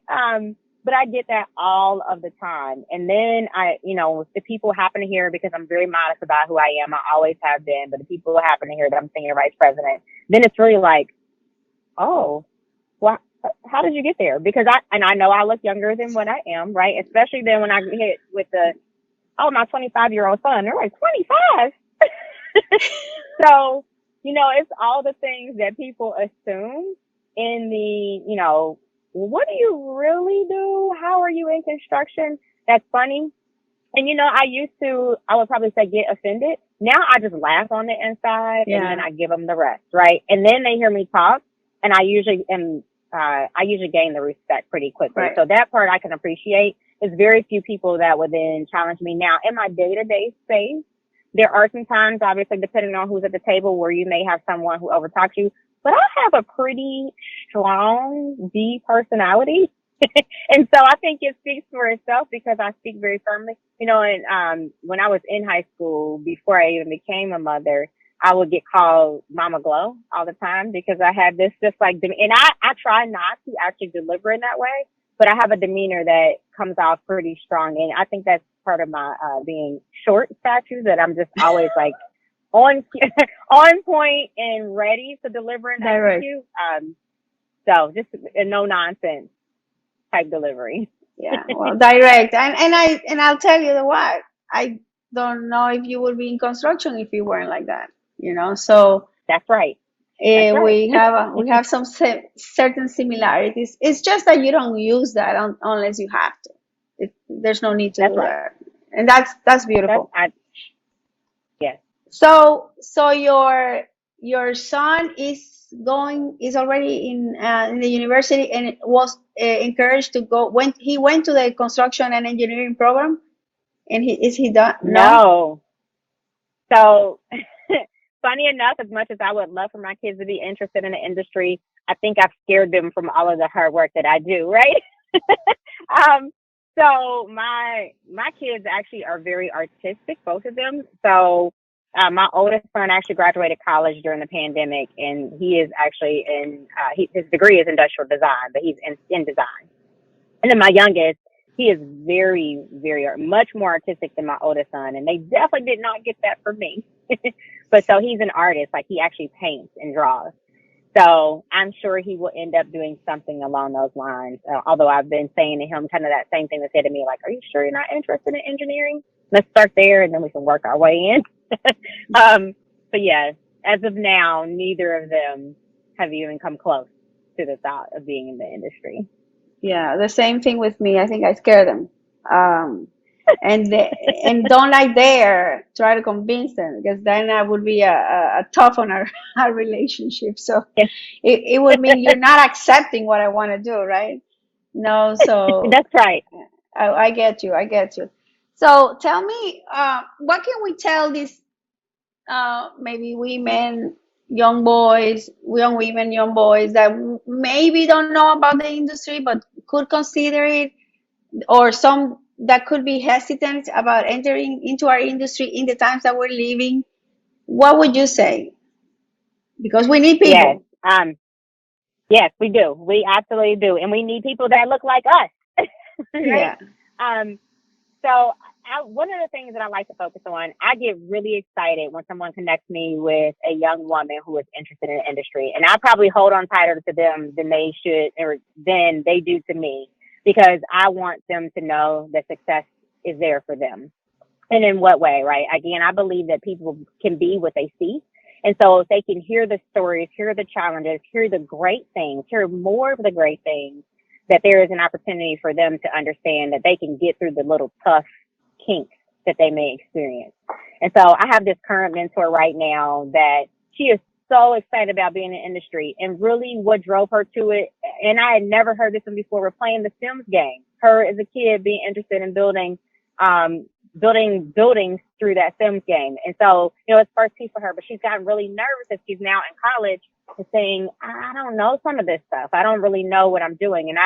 But I get that all of the time. And then if the people happen to hear, because I'm very modest about who I am, I always have been, but the people happen to hear that I'm senior vice president, then it's really like, oh, well, how did you get there? Because I know I look younger than what I am, right? Especially then when I hit with my 25-year-old son, they're like, 25? So, it's all the things that people assume in the, what do you really do? How are you in construction? That's funny. And, I would probably say get offended. Now I just laugh on the inside and then I give them the rest, right? And then they hear me talk and I usually gain the respect pretty quickly. Right. So that part I can appreciate. There's very few people that would then challenge me. Now, in my day-to-day space, there are some times, obviously, depending on who's at the table, where you may have someone who overtalks you. But I have a pretty strong D personality. And so I think it speaks for itself because I speak very firmly. And when I was in high school, before I even became a mother, I would get called Mama Glow all the time because I had this just like, and I try not to actually deliver in that way, but I have a demeanor that comes off pretty strong. And I think that's part of my being short stature, that I'm just always like on point and ready to deliver and execute. So just a no nonsense type delivery. Yeah, well, direct. And I'll tell you what, I don't know if you would be in construction if you weren't like that. So that's right. We have some certain similarities. It's just that you don't use that unless you have to. There's no need to do that, and that's beautiful. Yes. So your son is already in the university and was encouraged to go. He went to the construction and engineering program, and is he done? No. So. Funny enough, as much as I would love for my kids to be interested in the industry, I think I've scared them from all of the hard work that I do, right? So my kids actually are very artistic, both of them. So my oldest son actually graduated college during the pandemic, and he is actually his degree is industrial design, but he's in design. And then my youngest, he is very, very much more artistic than my oldest son, and they definitely did not get that from me. But so he's an artist, like he actually paints and draws. So I'm sure he will end up doing something along those lines. Although I've been saying to him kind of that same thing that said to me, like, are you sure you're not interested in engineering? Let's start there and then we can work our way in. But yeah, as of now, neither of them have even come close to the thought of being in the industry. Yeah, the same thing with me. I think I scared them. And don't dare try to convince them, because then I would be a tough on our relationship. So it would mean you're not accepting what I want to do, right? No, so that's right. I get you. So tell me, what can we tell these maybe women, young boys, young women, young boys that maybe don't know about the industry but could consider it, or some that could be hesitant about entering into our industry in the times that we're living? What would you say? Because we need people. Yes, yes, we do. We absolutely do, and we need people that look like us. Right? Yeah. So one of the things that I like to focus on, I get really excited when someone connects me with a young woman who is interested in the industry, and I probably hold on tighter to them than they should, or than they do to me, because I want them to know that success is there for them. And in what way, right? Again, I believe that people can be what they see. And so if they can hear the stories, hear the challenges, hear the great things, hear more of the great things, that there is an opportunity for them to understand that they can get through the little tough kinks that they may experience. And so I have this current mentor right now that she is so excited about being in the industry, and really what drove her to it, and I had never heard this one before, we're playing the Sims game. Her as a kid being interested in building building buildings through that Sims game. And so, it's first piece for her, but she's gotten really nervous as she's now in college and saying, I don't know some of this stuff. I don't really know what I'm doing. And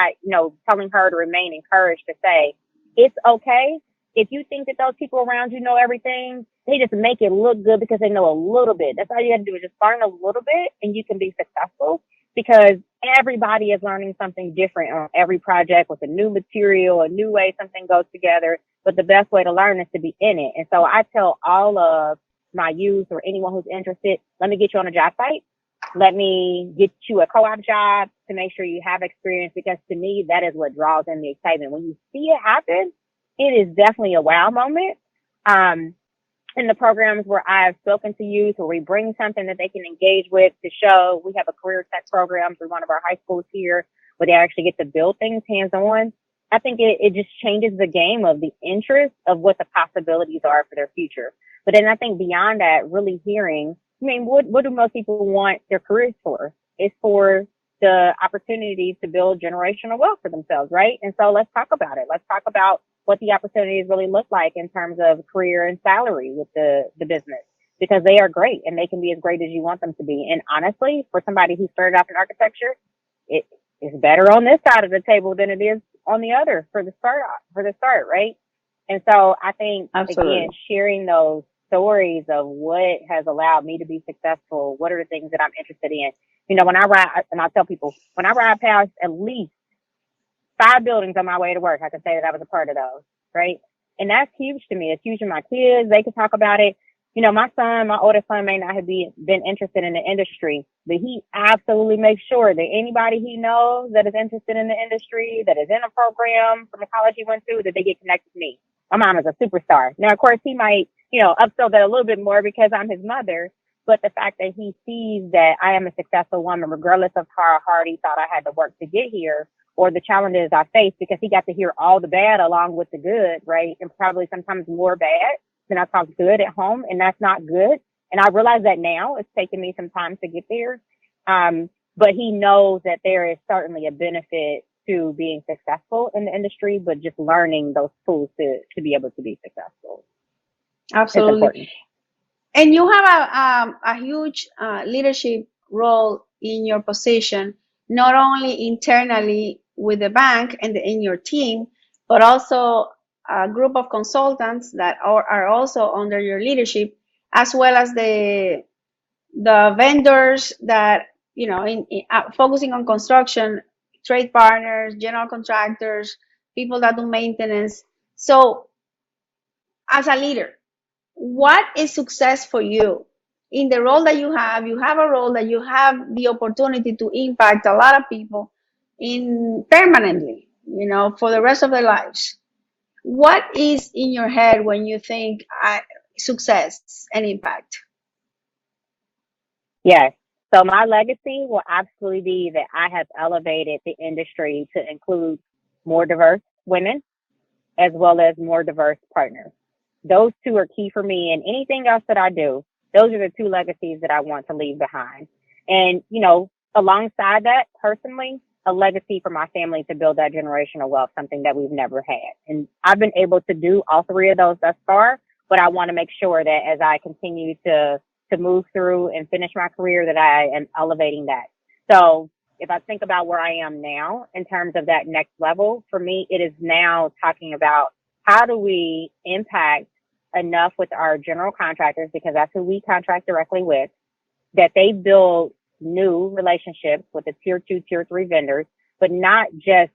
telling her to remain encouraged to say, it's okay. If you think that those people around you know everything, they just make it look good because they know a little bit. That's all you have to do is just learn a little bit and you can be successful, because everybody is learning something different on every project with a new material, a new way something goes together. But the best way to learn is to be in it. And so I tell all of my youth or anyone who's interested, let me get you on a job site. Let me get you a co-op job to make sure you have experience, because to me, that is what draws in the excitement. When you see it happen, it is definitely a wow moment. In the programs where I've spoken to youth, where we bring something that they can engage with to show, we have a career tech program through one of our high schools here where they actually get to build things hands-on. I think it just changes the game of the interest of what the possibilities are for their future. But then I think beyond that, really hearing, what do most people want their careers for? It's for the opportunity to build generational wealth for themselves, right? And so let's talk about it. Let's talk about what the opportunities really look like in terms of career and salary with the business, because they are great and they can be as great as you want them to be. And honestly, for somebody who started off in architecture, it is better on this side of the table than it is on the other for the start, right? And so I think, Absolutely. Again, sharing those stories of what has allowed me to be successful, what are the things that I'm interested in. When I ride, and I'll tell people, when I ride past at least 5 buildings on my way to work, I can say that I was a part of those, right? And that's huge to me. It's huge to my kids. They can talk about it. My oldest son may not have been interested in the industry, but he absolutely makes sure that anybody he knows that is interested in the industry, that is in a program from the college he went to, that they get connected with me. My mom is a superstar. Now, of course, he might, upsell that a little bit more because I'm his mother. But the fact that he sees that I am a successful woman, regardless of how hard he thought I had to work to get here, or the challenges I faced, because he got to hear all the bad along with the good, right? And probably sometimes more bad than I talk good at home, and that's not good. And I realize that now. It's taken me some time to get there. But he knows that there is certainly a benefit to being successful in the industry, but just learning those tools to be able to be successful. Absolutely. And you have a huge leadership role in your position, not only internally with the bank and in your team, but also a group of consultants that are also under your leadership, as well as the vendors that, focusing on construction, trade partners, general contractors, people that do maintenance. So as a leader, what is success for you? In the role that you have a role that you have the opportunity to impact a lot of people in permanently, for the rest of their lives. What is in your head when you think success and impact? Yes. So my legacy will absolutely be that I have elevated the industry to include more diverse women as well as more diverse partners. Those two are key for me, and anything else that I do, those are the 2 legacies that I want to leave behind. And, alongside that, personally, a legacy for my family to build that generational wealth, something that we've never had. And I've been able to do all 3 of those thus far, but I want to make sure that as I continue to move through and finish my career, that I am elevating that. So if I think about where I am now in terms of that next level, for me, it is now talking about how do we impact enough with our general contractors, because that's who we contract directly with, that they build new relationships with the tier 2, tier 3 vendors, but not just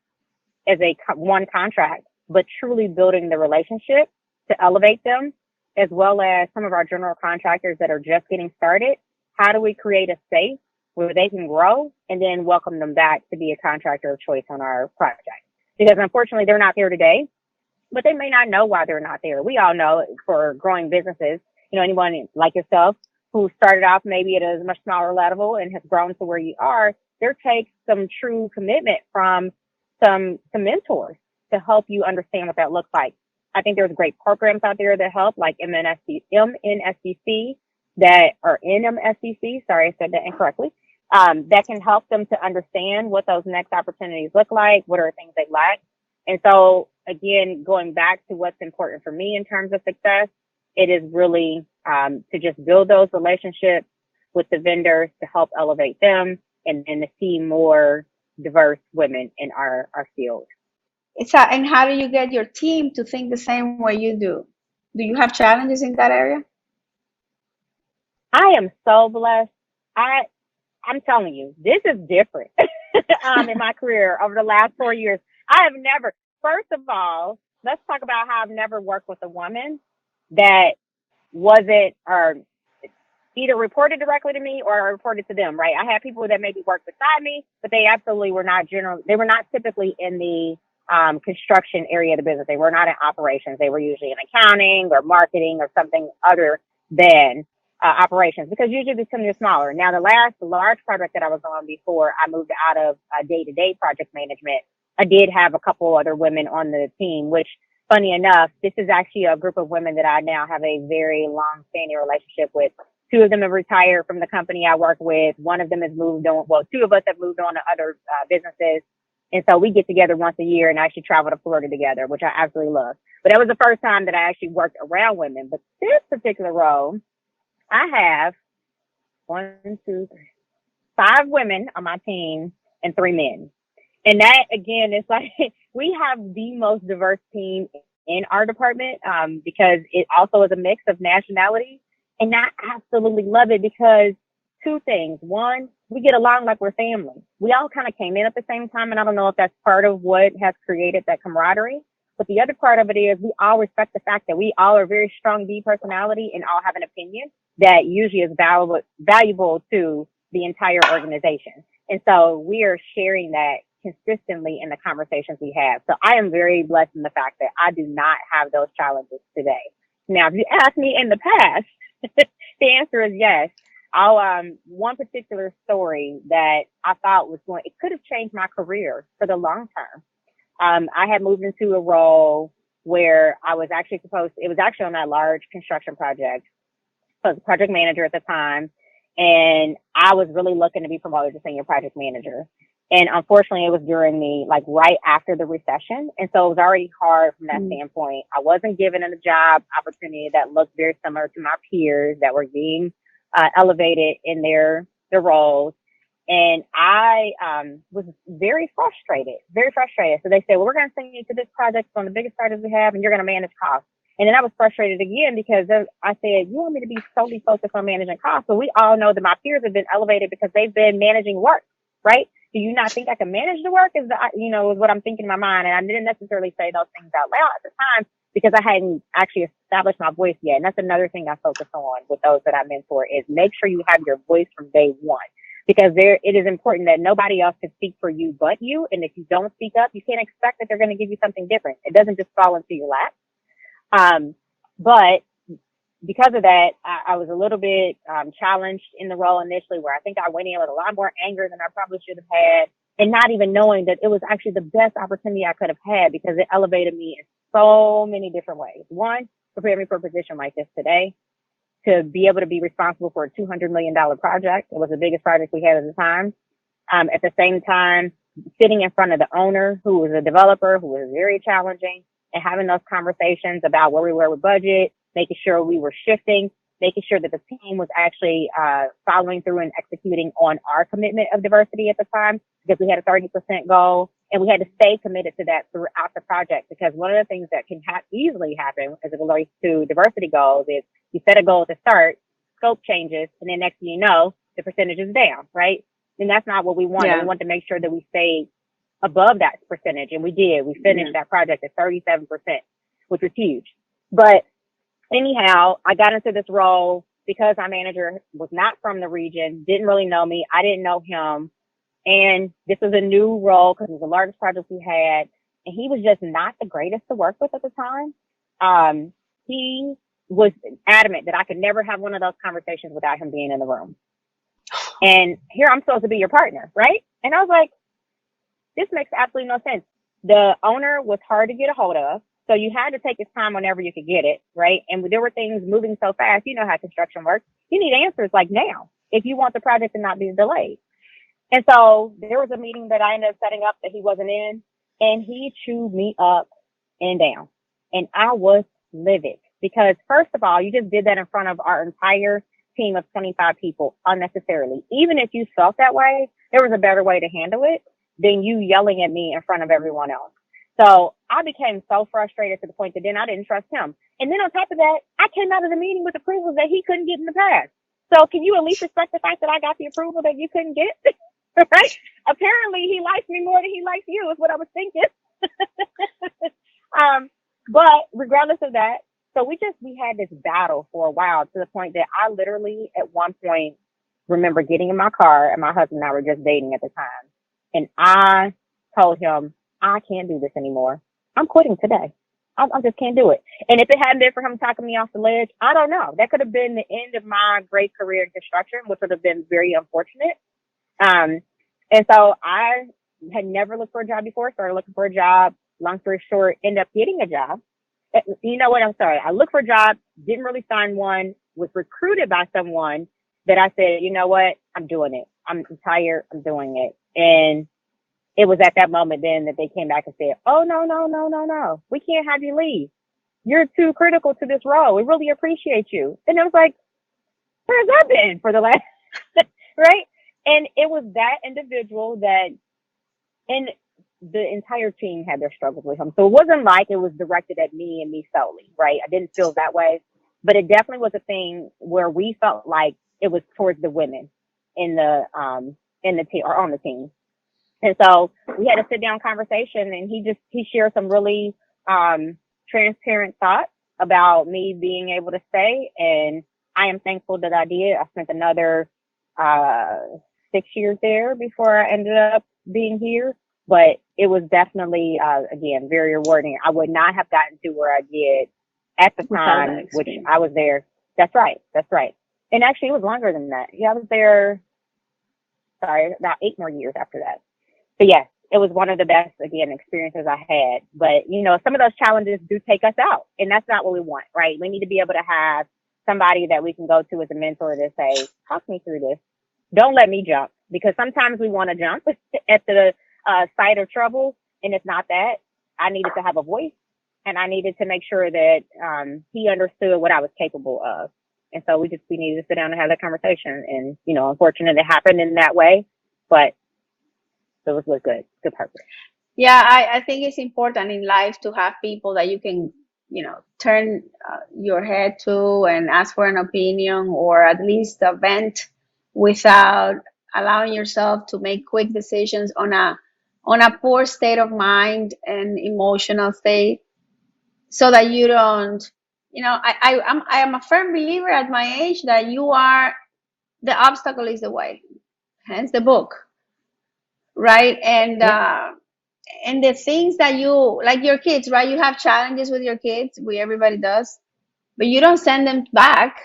as one contract, but truly building the relationship to elevate them, as well as some of our general contractors that are just getting started. How do we create a space where they can grow and then welcome them back to be a contractor of choice on our project? Because unfortunately, they're not there today, but they may not know why they're not there. We all know for growing businesses, anyone like yourself who started off maybe at a much smaller level and has grown to where you are, there takes some true commitment from some mentors to help you understand what that looks like. I think there's great programs out there that help, like MNSBC, that are NMSCC, sorry, I said that incorrectly, that can help them to understand what those next opportunities look like, what are things they lack. And so again, going back to what's important for me in terms of success, it is really to just build those relationships with the vendors to help elevate them and to see more diverse women in our field. And how do you get your team to think the same way you do? Do you have challenges in that area? I am so blessed. I'm telling you, this is different in my career over the last 4 years. I have never, first of all, let's talk about how I've never worked with a woman that wasn't or either reported directly to me or reported to them, right? I had people that maybe worked beside me, but they absolutely were not they were not typically in the construction area of the business. They were not in operations. They were usually in accounting or marketing or something other than operations, because usually the team is smaller. Now, the last large project that I was on before I moved out of day-to-day project management, I did have a couple other women on the team, which, funny enough, this is actually a group of women that I now have a very long-standing relationship with. Two of them have retired from the company I work with. One of them has moved on. Well, two of us have moved on to other businesses. And so we get together once a year and actually travel to Florida together, which I absolutely love. But that was the first time that I actually worked around women. But this particular role, I have 5 women on my team and 3 men. And that, again, it's like we have the most diverse team in our department because it also is a mix of nationalities. And I absolutely love it because 2 things. One, we get along like we're family. We all kind of came in at the same time. And I don't know if that's part of what has created that camaraderie. But the other part of it is we all respect the fact that we all are very strong B personality and all have an opinion that usually is valuable to the entire organization. And so we are sharing that consistently in the conversations we have. So I am very blessed in the fact that I do not have those challenges today. Now, if you ask me in the past, the answer is yes. One particular story that I thought it could have changed my career for the long term. I had moved into a role where I was actually it was actually on that large construction project. I was a project manager at the time, and I was really looking to be promoted to senior project manager. And unfortunately, it was during right after the recession. And so it was already hard from that standpoint. I wasn't given a job opportunity that looked very similar to my peers that were being elevated in their roles. And I was very frustrated. So they said, well, we're going to send you to this project. It's one of the biggest projects we have, and you're going to manage costs. And then I was frustrated again because I said, you want me to be solely focused on managing costs? But we all know that my peers have been elevated because they've been managing work, right? Do you not think I can manage the work? Is what I'm thinking in my mind. And I didn't necessarily say those things out loud at the time because I hadn't actually established my voice yet. And that's another thing I focus on with those that I mentor is make sure you have your voice from day one. Because it is important that nobody else can speak for you but you. And if you don't speak up, you can't expect that they're going to give you something different. It doesn't just fall into your lap. But because of that, I was a little bit challenged in the role initially, where I think I went in with a lot more anger than I probably should have had, and not even knowing that it was actually the best opportunity I could have had because it elevated me in so many different ways. One, prepared me for a position like this today, to be able to be responsible for a $200 million project. It was the biggest project we had at the time. At the same time, sitting in front of the owner, who was a developer, who was very challenging, and having those conversations about where we were with budget, making sure we were shifting, making sure that the team was actually following through and executing on our commitment of diversity at the time, because we had a 30% goal, and we had to stay committed to that throughout the project. Because one of the things that can easily happen as it relates to diversity goals is you set a goal to start, scope changes, and then next thing you know, the percentage is down, right? And that's not what we wanted. Yeah. We wanted to make sure that we stayed above that percentage, and we did. We finished that project at 37%, which was huge. But anyhow, I got into this role because our manager was not from the region, didn't really know me. I didn't know him. And this was a new role because it was the largest project we had. And he was just not the greatest to work with at the time. He was adamant that I could never have one of those conversations without him being in the room. And here I'm supposed to be your partner, right? And I was like, this makes absolutely no sense. The owner was hard to get a hold of. So you had to take his time whenever you could get it, right? And there were things moving so fast. You know how construction works. You need answers like now if you want the project to not be delayed. And so there was a meeting that I ended up setting up that he wasn't in, and he chewed me up and down. And I was livid because, first of all, you just did that in front of our entire team of 25 people unnecessarily. Even if you felt that way, there was a better way to handle it than you yelling at me in front of everyone else. So I became so frustrated to the point that then I didn't trust him. And then on top of that, I came out of the meeting with approval that he couldn't get in the past. So can you at least respect the fact that I got the approval that you couldn't get? Right? Apparently he likes me more than he likes you is what I was thinking. But regardless of that, so we had this battle for a while to the point that I literally at one point remember getting in my car, and my husband and I were just dating at the time. And I told him, I can't do this anymore. I'm quitting today. I just can't do it. And if it hadn't been for him talking me off the ledge, I don't know. That could have been the end of my great career in construction, which would have been very unfortunate. And so I had never looked for a job before, started looking for a job. Long story short, ended up getting a job. You know what? I'm sorry. I looked for a job, didn't really find one, was recruited by someone that I said, you know what? I'm doing it. I'm tired. I'm doing it. And it was at that moment then that they came back and said, oh, no. We can't have you leave. You're too critical to this role. We really appreciate you. And I was like, where's that been for the last, right? And it was that individual that, and the entire team had their struggles with him. So it wasn't like it was directed at me and me solely, right? I didn't feel that way, but it definitely was a thing where we felt like it was towards the women in the team or on the team. And so we had a sit down conversation, and he shared some really, transparent thoughts about me being able to stay. And I am thankful that I did. I spent another, 6 years there before I ended up being here. But it was definitely, again, very rewarding. I would not have gotten to where I did at the time, which I was there. That's right. And actually, it was longer than that. Yeah, I was there, about 8 more years after that. So, yes, it was one of the best, again, experiences I had. But, some of those challenges do take us out. And that's not what we want, right? We need to be able to have somebody that we can go to as a mentor to say, talk me through this. Don't let me jump. Because sometimes we want to jump at the sight of trouble, and it's not that. I needed to have a voice, and I needed to make sure that he understood what I was capable of. And so we needed to sit down and have that conversation. And, unfortunately, it happened in that way, but it was good purpose. Yeah, I think it's important in life to have people that you can, turn your head to and ask for an opinion, or at least a vent without allowing yourself to make quick decisions on a poor state of mind and emotional state, so that you don't, I am a firm believer at my age that the obstacle is the way, hence the book, right? And and the things that you, like your kids, right? You have challenges with your kids, everybody does, but you don't send them back.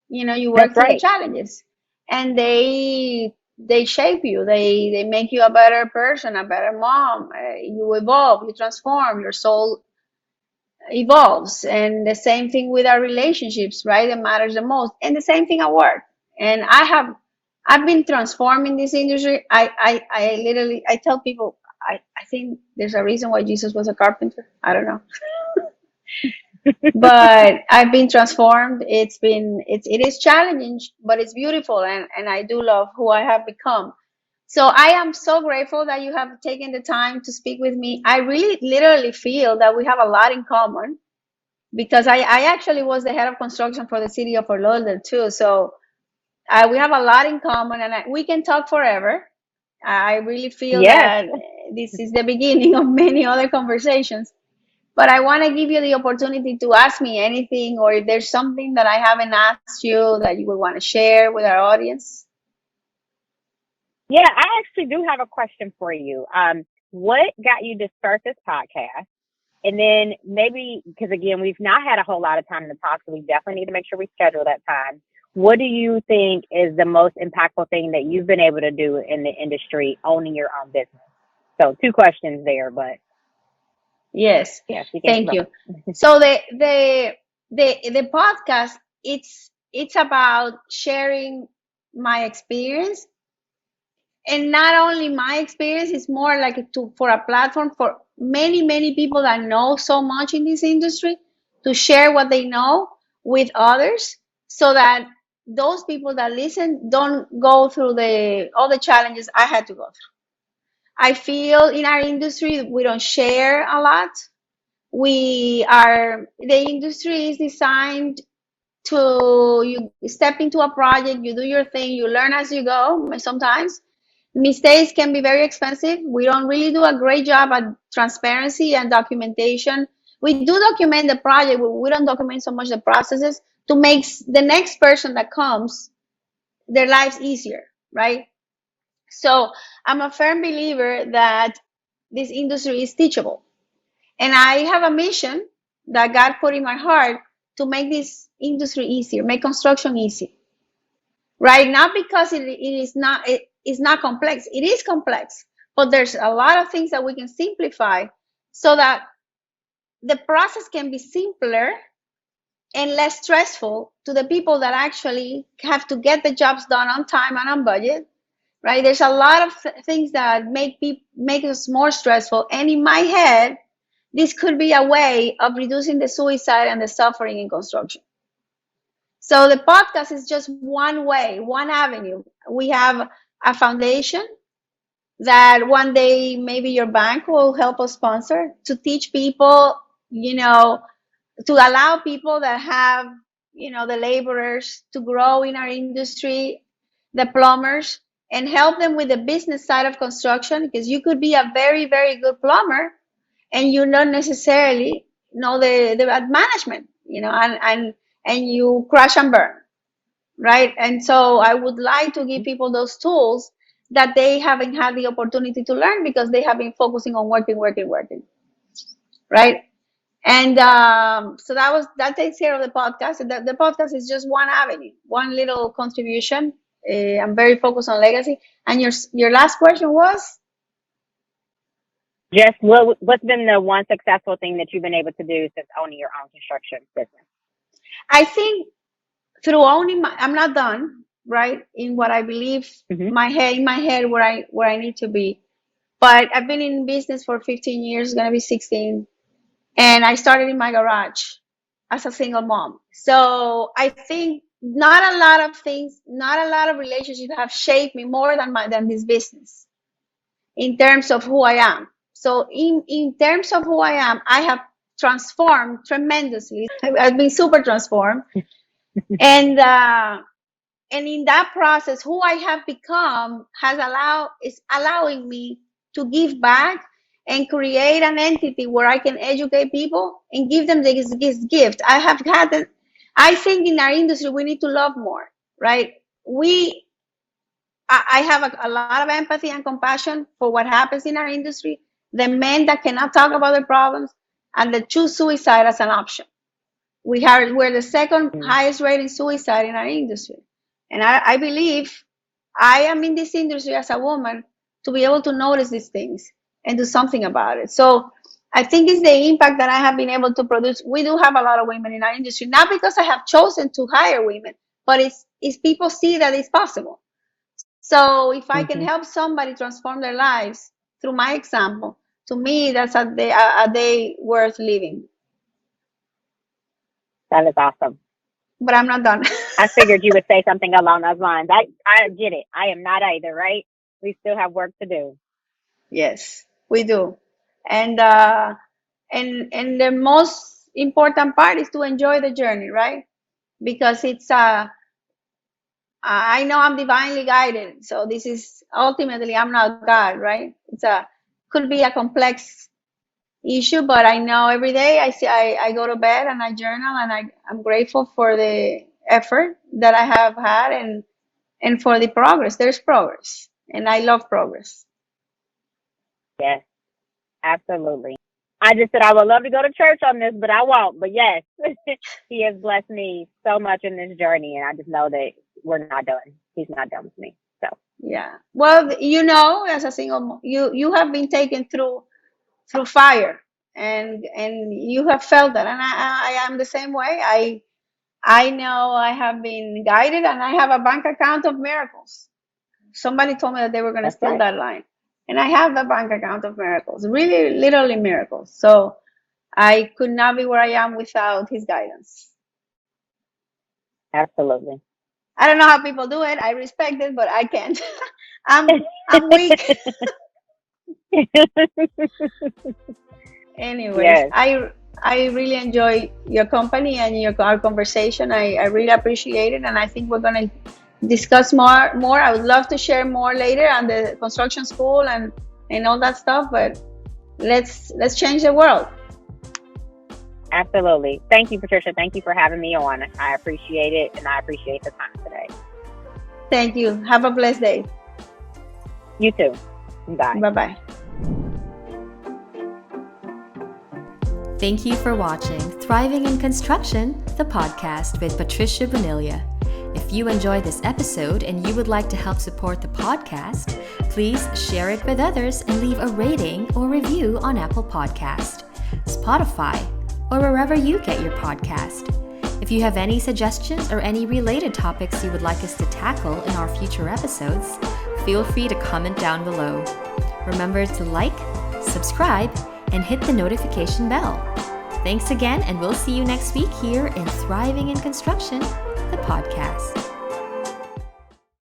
You work That's through the right. challenges, and they shape you. They make you a better person, a better mom. You evolve, you transform, your soul evolves. And the same thing with our relationships, right? It matters the most. And the same thing at work. And I've been transformed in this industry. I literally, I tell people, I think there's a reason why Jesus was a carpenter. I don't know. But I've been transformed. It is challenging, but it's beautiful. And I do love who I have become. So I am so grateful that you have taken the time to speak with me. I really literally feel that we have a lot in common, because I actually was the head of construction for the city of Fort Lauderdale too. So we have a lot in common, and we can talk forever. I really feel Yes. that this is the beginning of many other conversations. But I want to give you the opportunity to ask me anything, or if there's something that I haven't asked you that you would want to share with our audience. Yeah, I actually do have a question for you. What got you to start this podcast? And then maybe, because again, we've not had a whole lot of time to talk, so we definitely need to make sure we schedule that time. What do you think is the most impactful thing that you've been able to do in the industry, owning your own business? So 2 questions there, but Yes, yes, we can. thank you. So the podcast, it's about sharing my experience, and not only my experience, it's more like for a platform for many people that know so much in this industry to share what they know with others, so that those people that listen don't go through the all the challenges I had to go through. I feel in our industry we don't share a lot. The industry is designed to you step into a project, you do your thing, you learn as you go. Sometimes mistakes can be very expensive. We don't really do a great job at transparency and documentation. We do document the project, but we don't document so much the processes to make the next person that comes their lives easier, right? So I'm a firm believer that this industry is teachable. And I have a mission that God put in my heart to make this industry easier, make construction easy, right? Not because it is not complex. It is complex, but there's a lot of things that we can simplify so that the process can be simpler and less stressful to the people that actually have to get the jobs done on time and on budget, right? There's a lot of things that make us more stressful. And in my head, this could be a way of reducing the suicide and the suffering in construction. So the podcast is just one way, one avenue. We have a foundation that one day maybe your bank will help us sponsor to teach people, to allow people that have, the laborers to grow in our industry, the plumbers, and help them with the business side of construction, because you could be a very, very good plumber and you don't necessarily know the management, and you crash and burn, right? And so I would like to give people those tools that they haven't had the opportunity to learn because they have been focusing on working, right? And so that takes care of the podcast. And the podcast is just one avenue, one little contribution. I'm very focused on legacy. And your last question was? Just what's been the one successful thing that you've been able to do since owning your own construction business? I think through owning I'm not done, right, in what I believe, in my head where I need to be. But I've been in business for 15 years, gonna be 16, and I started in my garage as a single mom. So I think not a lot of things, not a lot of relationships have shaped me more than this business in terms of who I am. So in terms of who I am, I have transformed tremendously. I've been super transformed. And in that process, who I have become is allowing me to give back and create an entity where I can educate people and give them this gift. I think in our industry we need to love more, right? I have a lot of empathy and compassion for what happens in our industry. The men that cannot talk about their problems and that choose suicide as an option. We're the second highest rated suicide in our industry. And I believe I am in this industry as a woman to be able to notice these things and do something about it. So I think it's the impact that I have been able to produce. We do have a lot of women in our industry, not because I have chosen to hire women, but it's people see that it's possible. So if I can help somebody transform their lives through my example, to me, that's a day worth living. That is awesome. But I'm not done. I figured you would say something along those lines. I get it. I am not either, right? We still have work to do. Yes, we do. And the most important part is to enjoy the journey, right? Because I know I'm divinely guided. So this is ultimately, I'm not God, right? Could be a complex issue, but I know every day I go to bed and I journal, and I'm grateful for the effort that I have had, and for the progress. There's progress, and I love progress. Yes, absolutely. I just said I would love to go to church on this, but I won't. But yes, he has blessed me so much in this journey, and I just know that we're not done. He's not done with me. So yeah. Well, as a single, you have been taken through fire, and you have felt that, and I am the same way. I know I have been guided, and I have a bank account of miracles. Somebody told me that they were going to steal that line. And I have a bank account of miracles, really literally miracles. So I could not be where I am without his guidance. Absolutely. I don't know how people do it. I respect it, but I can't. I'm weak. Anyways, Yes, I really enjoy your company and our conversation. I really appreciate it, and I think we're gonna discuss more. I would love to share more later on the construction school and all that stuff. But let's change the world. absolutely. Thank you, Patricia. Thank you for having me on. I appreciate it, and I appreciate the time today. Thank you. Have a blessed day. You too. Bye. Bye-bye. Thank you for watching Thriving in Construction, the podcast with Patricia Bonilla. If you enjoyed this episode and you would like to help support the podcast, please share it with others and leave a rating or review on Apple Podcast, Spotify, or wherever you get your podcast. If you have any suggestions or any related topics you would like us to tackle in our future episodes, feel free to comment down below. Remember to like, subscribe, and hit the notification bell. Thanks again, and we'll see you next week here in Thriving in Construction, the podcast.